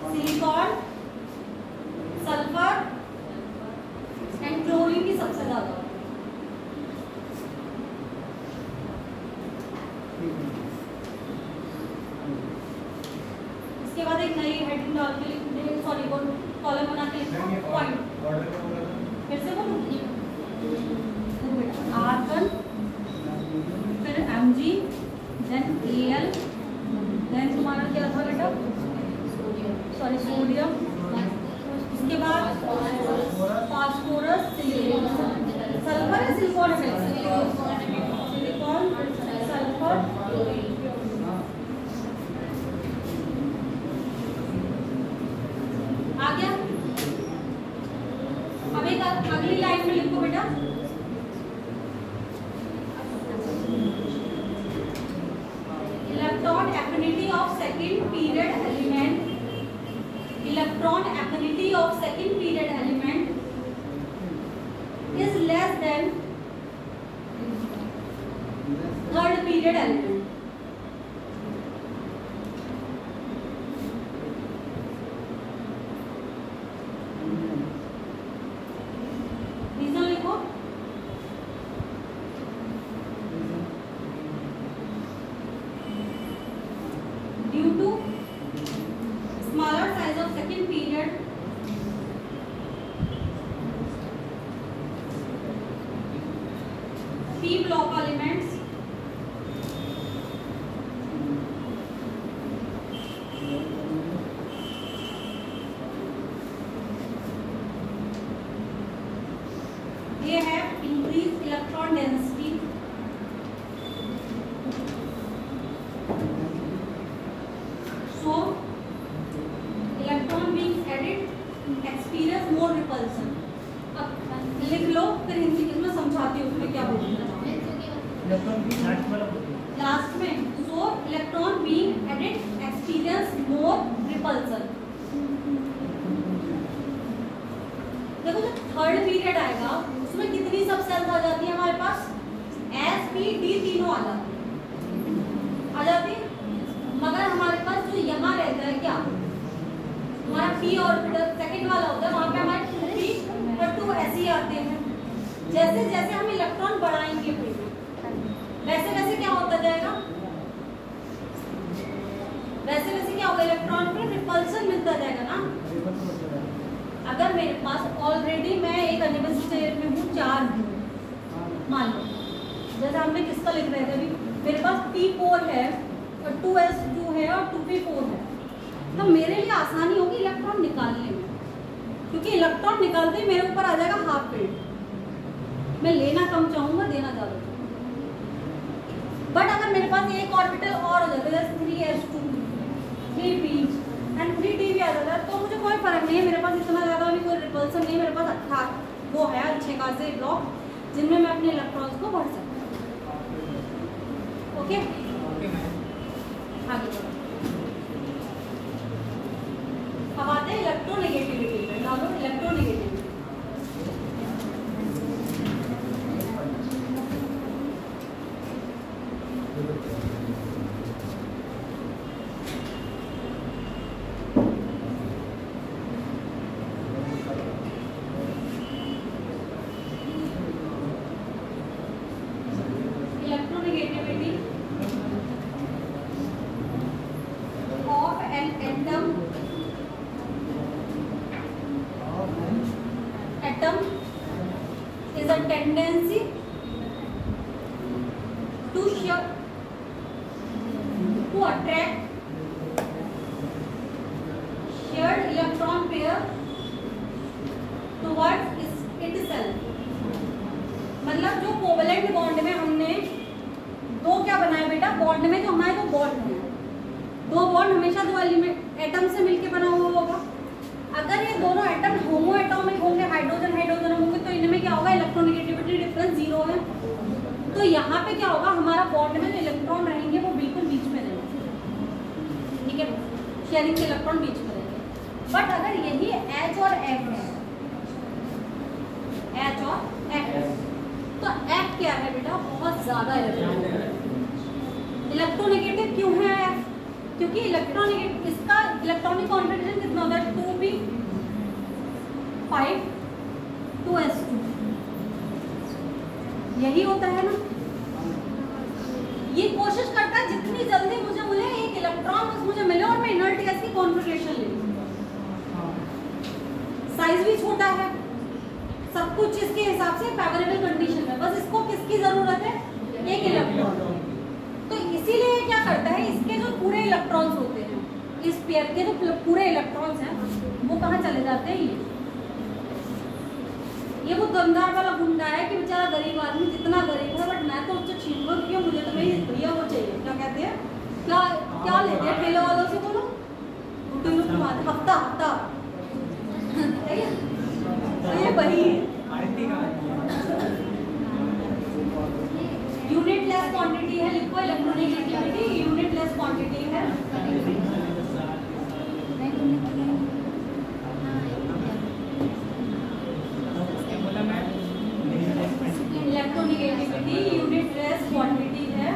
silicon, sulphur and chlorine की सबसे ज्यादा। इसके बाद एक नई हेडिंग डाल के लिखते, सॉरी कॉलम बना के लिखो पॉइंट। फिर से बोलो, आर्गन, फिर Mg, देन Al, देन तुम्हारा क्या था बेटा? सॉरी सोडियम, इसके बाद फास्फोरस, सल्फर है, सिलिकॉन है, सिलिकॉन, सल्फर, आ गया। अब एक अगली लाइन में लिखो बेटा, electron affinity of second period element, electron affinity of second period element is less than third period element. Reason लिखो, due to smaller size of second period p block elements they have increased electron density so electron being added experience more repulsion. अब लिख लो, फिर हिंदी में समझाती हूँ मैं क्या बोलना चाहूँ लास्ट में। सो electron being added experience more repulsion. देखो जो थर्ड पीरियड आएगा उसमें कितनी सब सेल्स आ जाती है हमारे पास? एस, पी, डी तीनों आ जाती है, मगर हमारे पास जो यहाँ रहता है क्या, हमारा पी ऑर्बिटल सेकंड वाला होता है, वहाँ पे हमारे पी और 2 ऐसे ही आते हैं। जैसे जैसे हम इलेक्ट्रॉन बढ़ाएंगे वैसे वैसे क्या होता जाएगा, वैसे वैसे क्या होगा, इलेक्ट्रॉन पे रिपल्सन मिलता जाएगा ना। अगर मेरे पास ऑलरेडी मैं एक अनएबल स्टेट में हूँ, 4 हूँ मान लो, जैसे हमने किसका लिख रहे थे अभी, मेरे पास P4 है और 2s2 है और 2p4 है, तो मेरे लिए आसानी होगी इलेक्ट्रॉन निकालने में, क्योंकि इलेक्ट्रॉन निकालते ही मेरे ऊपर आ जाएगा हाफ फील्ड। मैं लेना कम चाहूँगा, देना ज़्यादा। बट अगर मेरे पास एक ऑर्बिटल और हो जाता है, जैसे 3s2, 3p एंड 3d भी आ जाता है, तो मुझे कोई फर्क नहीं है, मेरे पास इतना ज़्यादा भी कोई रिपल्सन नहीं, मेरे पास 18 वो है अच्छे खासे ब्लॉक जिनमें मैं अपने इलेक्ट्रॉन्स को भर सकता हूँ। ओके, आगे बढ़ो। अब आते हैं इलेक्ट्रोनेगेटिविटी पे। डालो electronegativity. Electronegativity of an atom a tendency to attract shared electron pair towards itself। मतलब जो कोवेलेंट बॉन्ड में हमने दो क्या बनाया बेटा, बॉन्ड में जो हमारे दो बॉन्ड हैं, दो बॉन्ड हमेशा दो एलिमेंट एटम से मिलके बना हुआ होगा। अगर ये दोनों एटम होमो एटॉमिक होंगे, हाइड्रोजन हाइड्रोजन होंगे, तो इनमें क्या होगा, इलेक्ट्रोनेगेटिविटी डिफरेंस 0 है। तो यहाँ पे क्या होगा, हमारा बॉन्ड में जो इलेक्ट्रॉन रहेंगे वो बिल्कुल बीच में रहेंगे, ठीक है, शेयरिंग के इलेक्ट्रॉन बीच में रहेंगे। बट अगर यही H और F है, H और F, तो F क्या है बेटा, बहुत ज्यादा इलेक्ट्रोनेगेटिव क्यों है F? क्योंकि इलेक्ट्रोनेगेटिव, इसका इलेक्ट्रॉनिक कॉन्फिगरेशन कितना होता है, 2p5 2s2, यही होता है ना। ये कोशिश करता है जितनी जल्दी मुझे मिले एक इलेक्ट्रॉन मुझे मिले और मैं इनर्ट गैस की कॉन्फिगरेशन ले लूं। साइज भी छोटा है, सब कुछ इसके हिसाब से फेवरेबल कंडीशन में, बस इसको किसकी जरूरत है, एक इलेक्ट्रॉन। तो इसीलिए क्या करता है, इसके जो पूरे इलेक्ट्रॉन्स होते हैं, इस पेयर के जो पूरे इलेक्ट्रॉन्स हैं वो कहाँ चले जाते हैं, ये वो दमदार वाला गुंडा है कि बेचारा गरीब आदमी, जितना गरीब है, बट मैं तो उससे छीनूंगा क्योंकि मुझे तो मेरी भैया वो चाहिए, क्या कहते हैं, क्या क्या लेते हैं ठेले वालों से, बोलो हफ्ता हफ्ता ये वही है। यूनिट लेस क्वांटिटी है, लिखो इलेक्ट्रोनेगेटिविटी यूनिट लेस क्वांटिटी है। इलेक्ट्रोनेगेटिविटी यूनिट लेस क्वांटिटी है।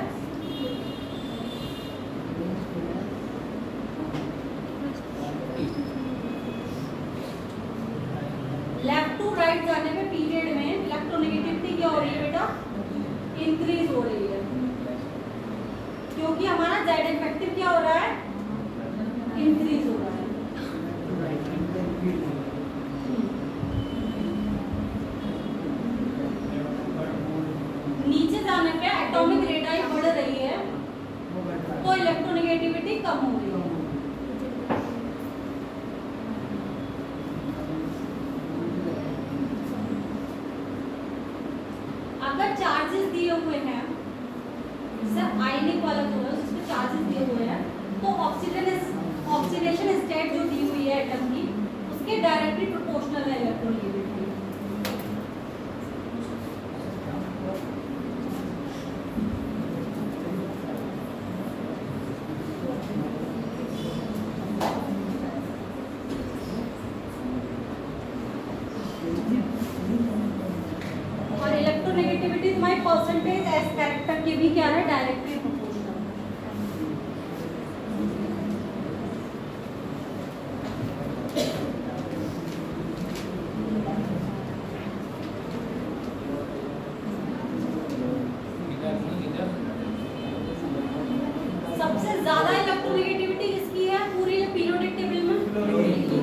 लेफ्ट टू राइट जाने पे पीरियड में इलेक्ट्रोनेगेटिविटी क्या हो रही है बेटा, इंक्रीज हो रही है, क्योंकि हमारा जेड इफेक्टिव क्या हो रहा है, इंक्रीज हो रहा है। नीचे जाने पे एटॉमिक रेडियस बढ़ रही है तो इलेक्ट्रोनेगेटिविटी कम हो रही है। अगर चार्जेस दिए हुए हैं, जैसे आयनिक वाला जो है उसमें चार्जेस दिए हुए हैं, तो ऑक्सीडेशन स्टेट जो दी हुई है एटम की, उसके डायरेक्टली प्रोपोर्शनल है इलेक्ट्रोनेगेटिविटी। और इलेक्ट्रोनेगेटिविटी तुम्हारी परसेंटेज एस कैरेक्टर के भी क्या है, डायरेक्टली प्रोपोर्शनल। सबसे ज्यादा इलेक्ट्रोनेगेटिविटी किसकी है पूरी पीरियोडिक टेबल में,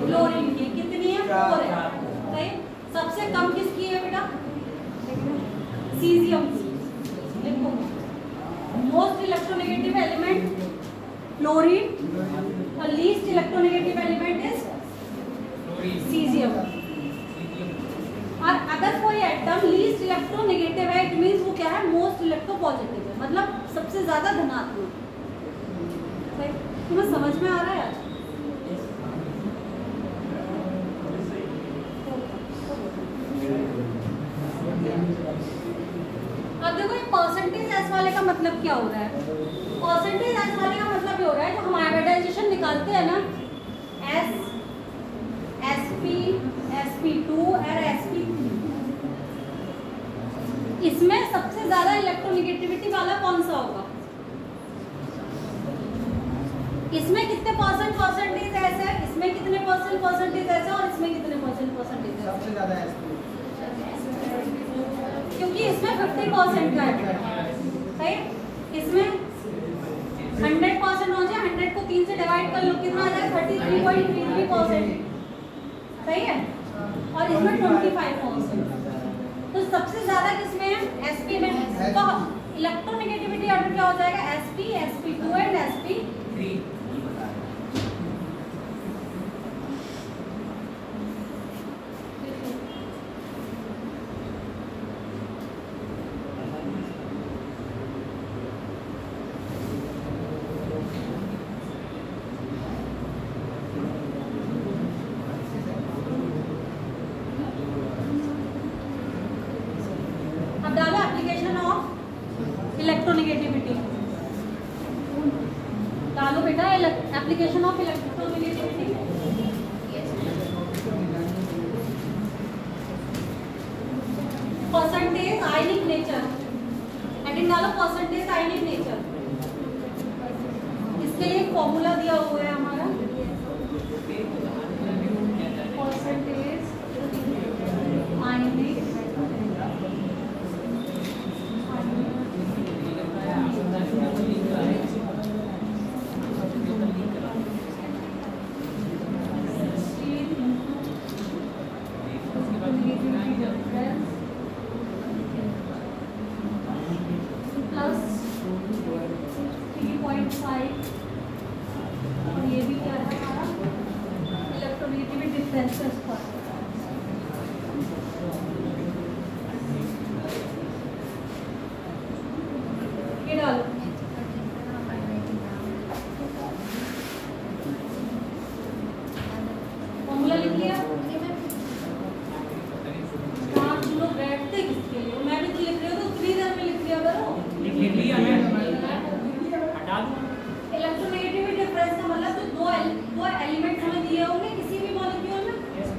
क्लोरीन की। कितनी है, 4 है। सही। सबसे कम किसकी है बेटा, सीजियम की। लिखो, मोस्ट इलेक्ट्रोनेगेटिव एलिमेंट क्लोरीन और least electronegative element is caesium. और अगर कोई एटम लीस्ट इलेक्ट्रोनेगेटिव है, इट मींस वो क्या है, मोस्ट इलेक्ट्रोपॉजिटिव है, मतलब सबसे ज्यादा धनात्मक। तुम्हें समझ में आ रहा है? अब देखो ये परसेंटेज एस वाले का मतलब क्या हो रहा है, परसेंटेज एस वाले का मतलब ये हो रहा है जो हम हाइब्रिडाइजेशन निकालते हैं ना, एस sp sp2 और sp3, इसमें सबसे ज्यादा इलेक्ट्रोनेगेटिविटी वाला कौन सा होगा, इसमें कितने परसेंटेज ऐसे है, इसमें कितने परसेंटेज ऐसे और इसमें कितने परसेंटेज है, सबसे ज्यादा है क्योंकि इसमें 50% का है, सही। इसमें 100% हो जाए, 100 को 3 से डिवाइड कर लो, कितना आ जाए, 33.33%, सही है। और इसमें 25%, तो तो सबसे ज्यादा किसमें है? sp में। तो इलेक्ट्रोनेगेटिविटी ऑर्डर क्या हो जाएगा? sp, sp2 and sp3। Electronegativity डालो बेटा, application of electronegativity. Percentage ionic nature, heading डालो परसेंटेज आयनिक नेचर। इसके लिए फॉर्मूला दिया हुआ है हमारा, परसेंटेज आयनिक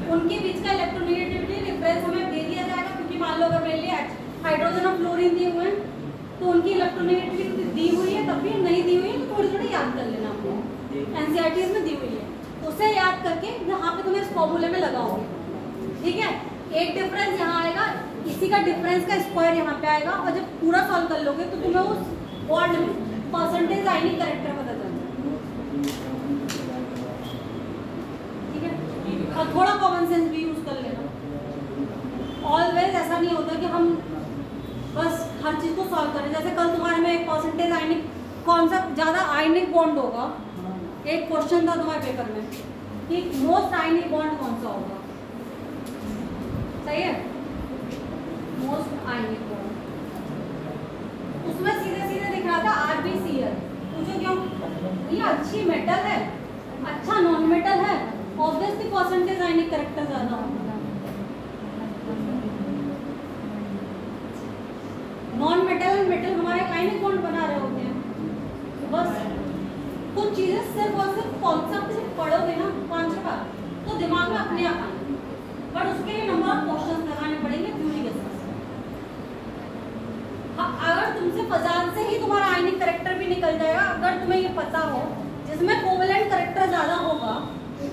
उनके बीच का इलेक्ट्रोनेगेटिविटी डिफरेंस हमें दे दिया जाएगा, क्योंकि मान लो अगर मेरे लिए हाइड्रोजन और फ्लोरीन दिए हुए हैं तो उनकी इलेक्ट्रोनेगेटिविटी दी हुई है, तब भी नहीं दी हुई है तो थोड़ी थोड़ी याद कर लेना आपको, एनसीईआरटीज में दी हुई है, उसे याद करके यहाँ पे तुम्हें इस फॉर्मूले में लगाओगे। ठीक है, एक डिफरेंस यहाँ आएगा, इसी का डिफरेंस का स्क्वायर यहाँ पे आएगा, और जब पूरा सॉल्व कर लोगे तो तुम्हें उस वर्ड में परसेंटेज आयनिक कैरेक्टर पता चलता है। ठीक है, और थोड़ा कॉमन सेंस भी यूज कर लेना। ऑलवेज ऐसा नहीं होता कि हम बस हर चीज को सॉल्व करें। जैसे कल तुम्हारे में एक परसेंटेज आयनिक, कौन सा ज्यादा आयनिक बॉन्ड होगा, एक क्वेश्चन था तुम्हारे पेपर में कि मोस्ट आयनिक बॉन्ड कौन सा होगा। सही है, मोस्ट आयनिक बॉन्ड, उसमें सीधे सीधे दिख रहा था RbCl। पूछो क्यों? ये अच्छी मेटल है, अच्छा नॉन मेटल है, ऑब्वियसली परसेंटेज आयनिक कैरेक्टर ज्यादा होगा। नॉन मेटल एंड मेटल हमारे आयनिक बॉन्ड बना रहे होते हैं। तो बस कुछ चीजें सिर्फ और सिर्फ कॉन्सेप्ट से पढ़ोगे ना 5 बार तो दिमाग में अपने आप आएंगे, बट उसके लिए नंबर ऑफ क्वेश्चंस लगाने पड़ेंगे थ्योरी के साथ। अगर तुमसे फजाल से ही तुम्हारा आयनिक कैरेक्टर भी निकल जाएगा, अगर तुम्हें ये पता हो जिसमें कोवेलेंट कैरेक्टर ज्यादा होगा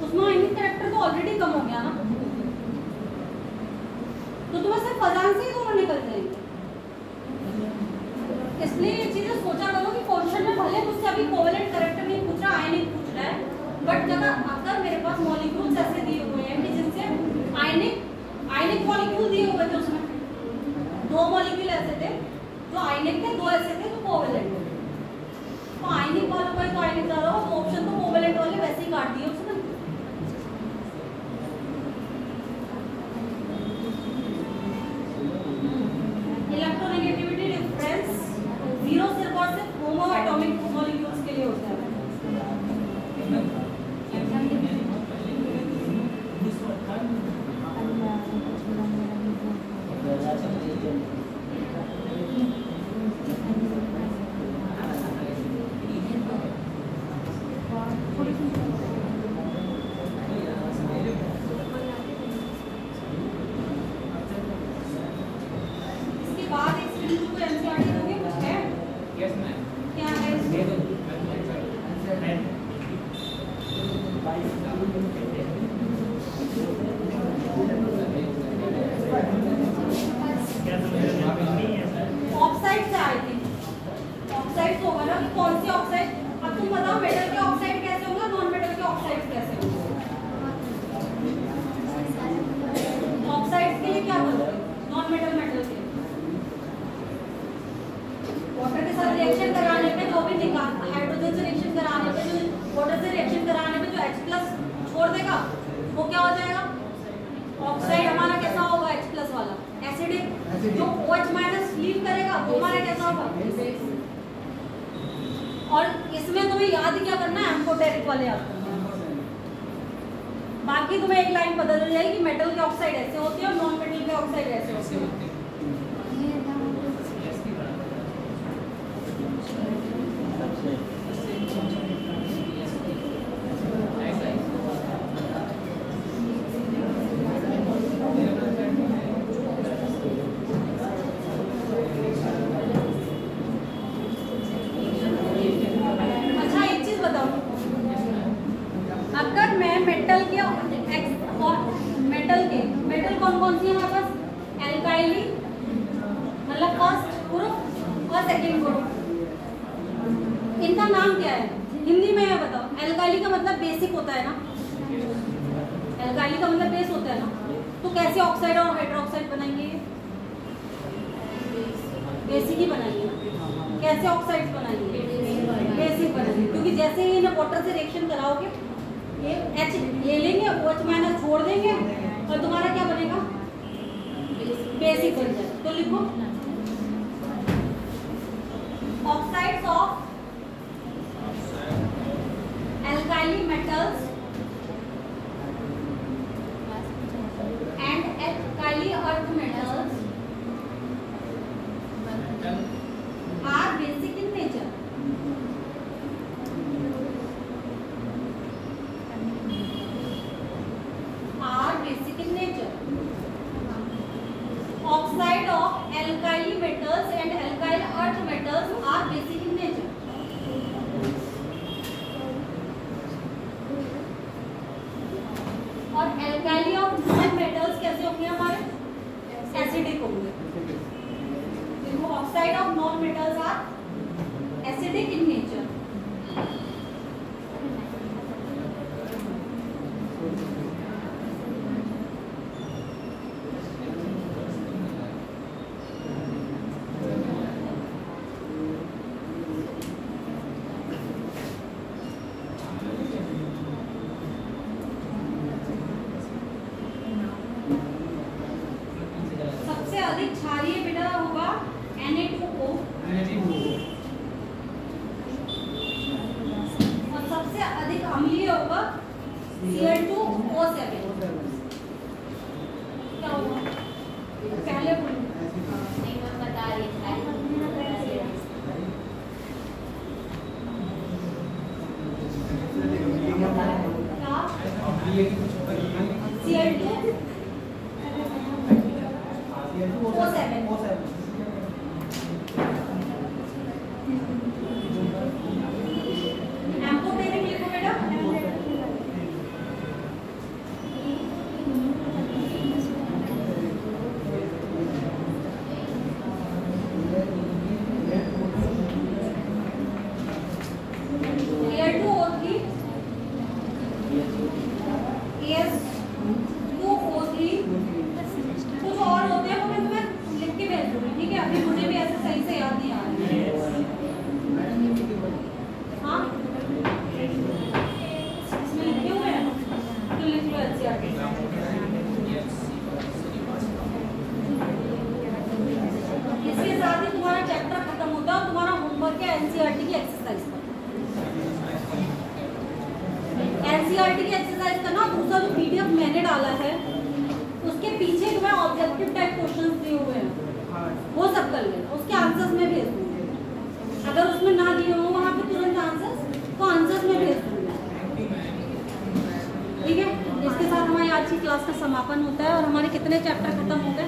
उसमें आयनिक कैरेक्टर तो ऑलरेडी कम हो गया ना, तो तुम्हें सिर्फ फजाल से ही दोनों निकल जाएंगे। इसलिए ये चीजें सोचा करो कि क्वेश्चन में भले मुझसे अभी कोवेलेंट कैरेक्टर नहीं पूछ रहा, आयनिक पूछ रहा है, बट जगह अगर मेरे पास मॉलिक्यूल्स ऐसे दिए हुए हैं कि जिनसे आयनिक मॉलिक्यूल दिए हुए थे, उसमें 2 मॉलिक्यूल ऐसे थे जो आयनिक थे, 2 ऐसे थे जो कोवेलेंट थे, तो आयनिक वालों का तो आयनिक ज्यादा हो, तो ऑप्शन तो कोवेलेंट वाले वैसे ही काट दिए उसने। इलेक्ट्रोनेगेटिविटी डिफरेंस 0 सिर्फ और सिर्फ होमो एटॉमिक मॉलिक्यूल्स के लिए होता है। इसके बाद एक स्टूडेंट को एनसीईआरटी दोगे, कुछ है? Yes ma'am. क्या है? ऑक्साइड से आई थी, ऑक्साइड होगा ना, कौन सी ऑक्साइड? अब तुम बताओ मेटल के ऑक्साइड कैसे होंगे, नॉन मेटल के ऑक्साइड कैसे होंगे? ऑक्साइड्स के लिए क्या बोलोगे? नॉन मेटल मेटल रिएक्शन कराने में जो H+ छोड़ देगा वो क्या हो जाएगा, ऑक्साइड हमारा कैसा होगा, H+ वाला एसिडिक। जो OH- लीव करेगा वो हमारा कैसा होगा। और इसमें तुम्हें याद क्या करना है, एम्फोटेरिक वाले याद करना है। बाकी तुम्हें एक लाइन बदल जाएगी, मेटल के ऑक्साइड ऐसे होते हैं और नॉन मेटल के ऑक्साइड ऐसे होते हैं। अगर मैं मेटल कौन कौन सी है हमारे पास, एल्काइली मतलब फर्स्ट ग्रुप और सेकंड ग्रुप, इनका नाम क्या है हिंदी में है बताओ। एल्काइली का मतलब बेसिक होता है ना, एल्काइली का मतलब बेस होता है ना, तो कैसे ऑक्साइड और हाइड्रोक्साइड बनाएंगे, बेसिक ही बनाएंगे ना। कैसे ऑक्साइड्स बनाएंगे, बेसिक बनाएंगे, क्योंकि जैसे ही इन्हें वाटर से रिएक्शन कराओगे ये H ले लेंगे, OH- छोड़ देंगे और तुम्हारा क्या बनेगा, बेसिक बन जाएगा। तो लिखो oxides of alkali metals and alkali earth metals are basic in nature. Basic in nature. Oxide of alkali metals and alkyl earth metals are basic in nature. और alkali of non metals कैसे होंगे हमारे, acidic होंगे। देखो oxide of non metals are acidic in nature. अधिक क्षारीय बेटा होगा Na2O और सबसे अधिक अम्लीय होगा Cl2O7। क्या होगा पहले बता रही Cl2O7। एम्फोटेरिक लिखो बेटा। Cl2O3 AS2O3 कुछ और होते हैं वो मैं तुम्हें लिख के भेज दूंगी, ठीक है। अभी मुझे भी ऐसे सही से याद नहीं आ रहा है। हाँ इसमें लिखे हुए हैं तो लिख लो एनसीईआरटी। इसके साथ ही तुम्हारा चैप्टर खत्म होता है और तुम्हारा होमवर्क है एनसीईआरटी की एक्सरसाइज का। एनसीईआरटी की एक्सरसाइज का ना दूसरा जो पीडीएफ मैंने डाला है उसके पीछे तुम्हें ऑब्जेक्टिव टाइप क्वेश्चंस दिए हुए हैं, वो सब कर लेना, उसके आंसर्स में भेज दूंगी। अगर उसमें ना दिए हो वहाँ पे तुरंत आंसर्स, तो आंसर्स में भेज दूंगी, ठीक है। इसके साथ हमारी आज की क्लास का समापन होता है और हमारे कितने चैप्टर खत्म हो गए।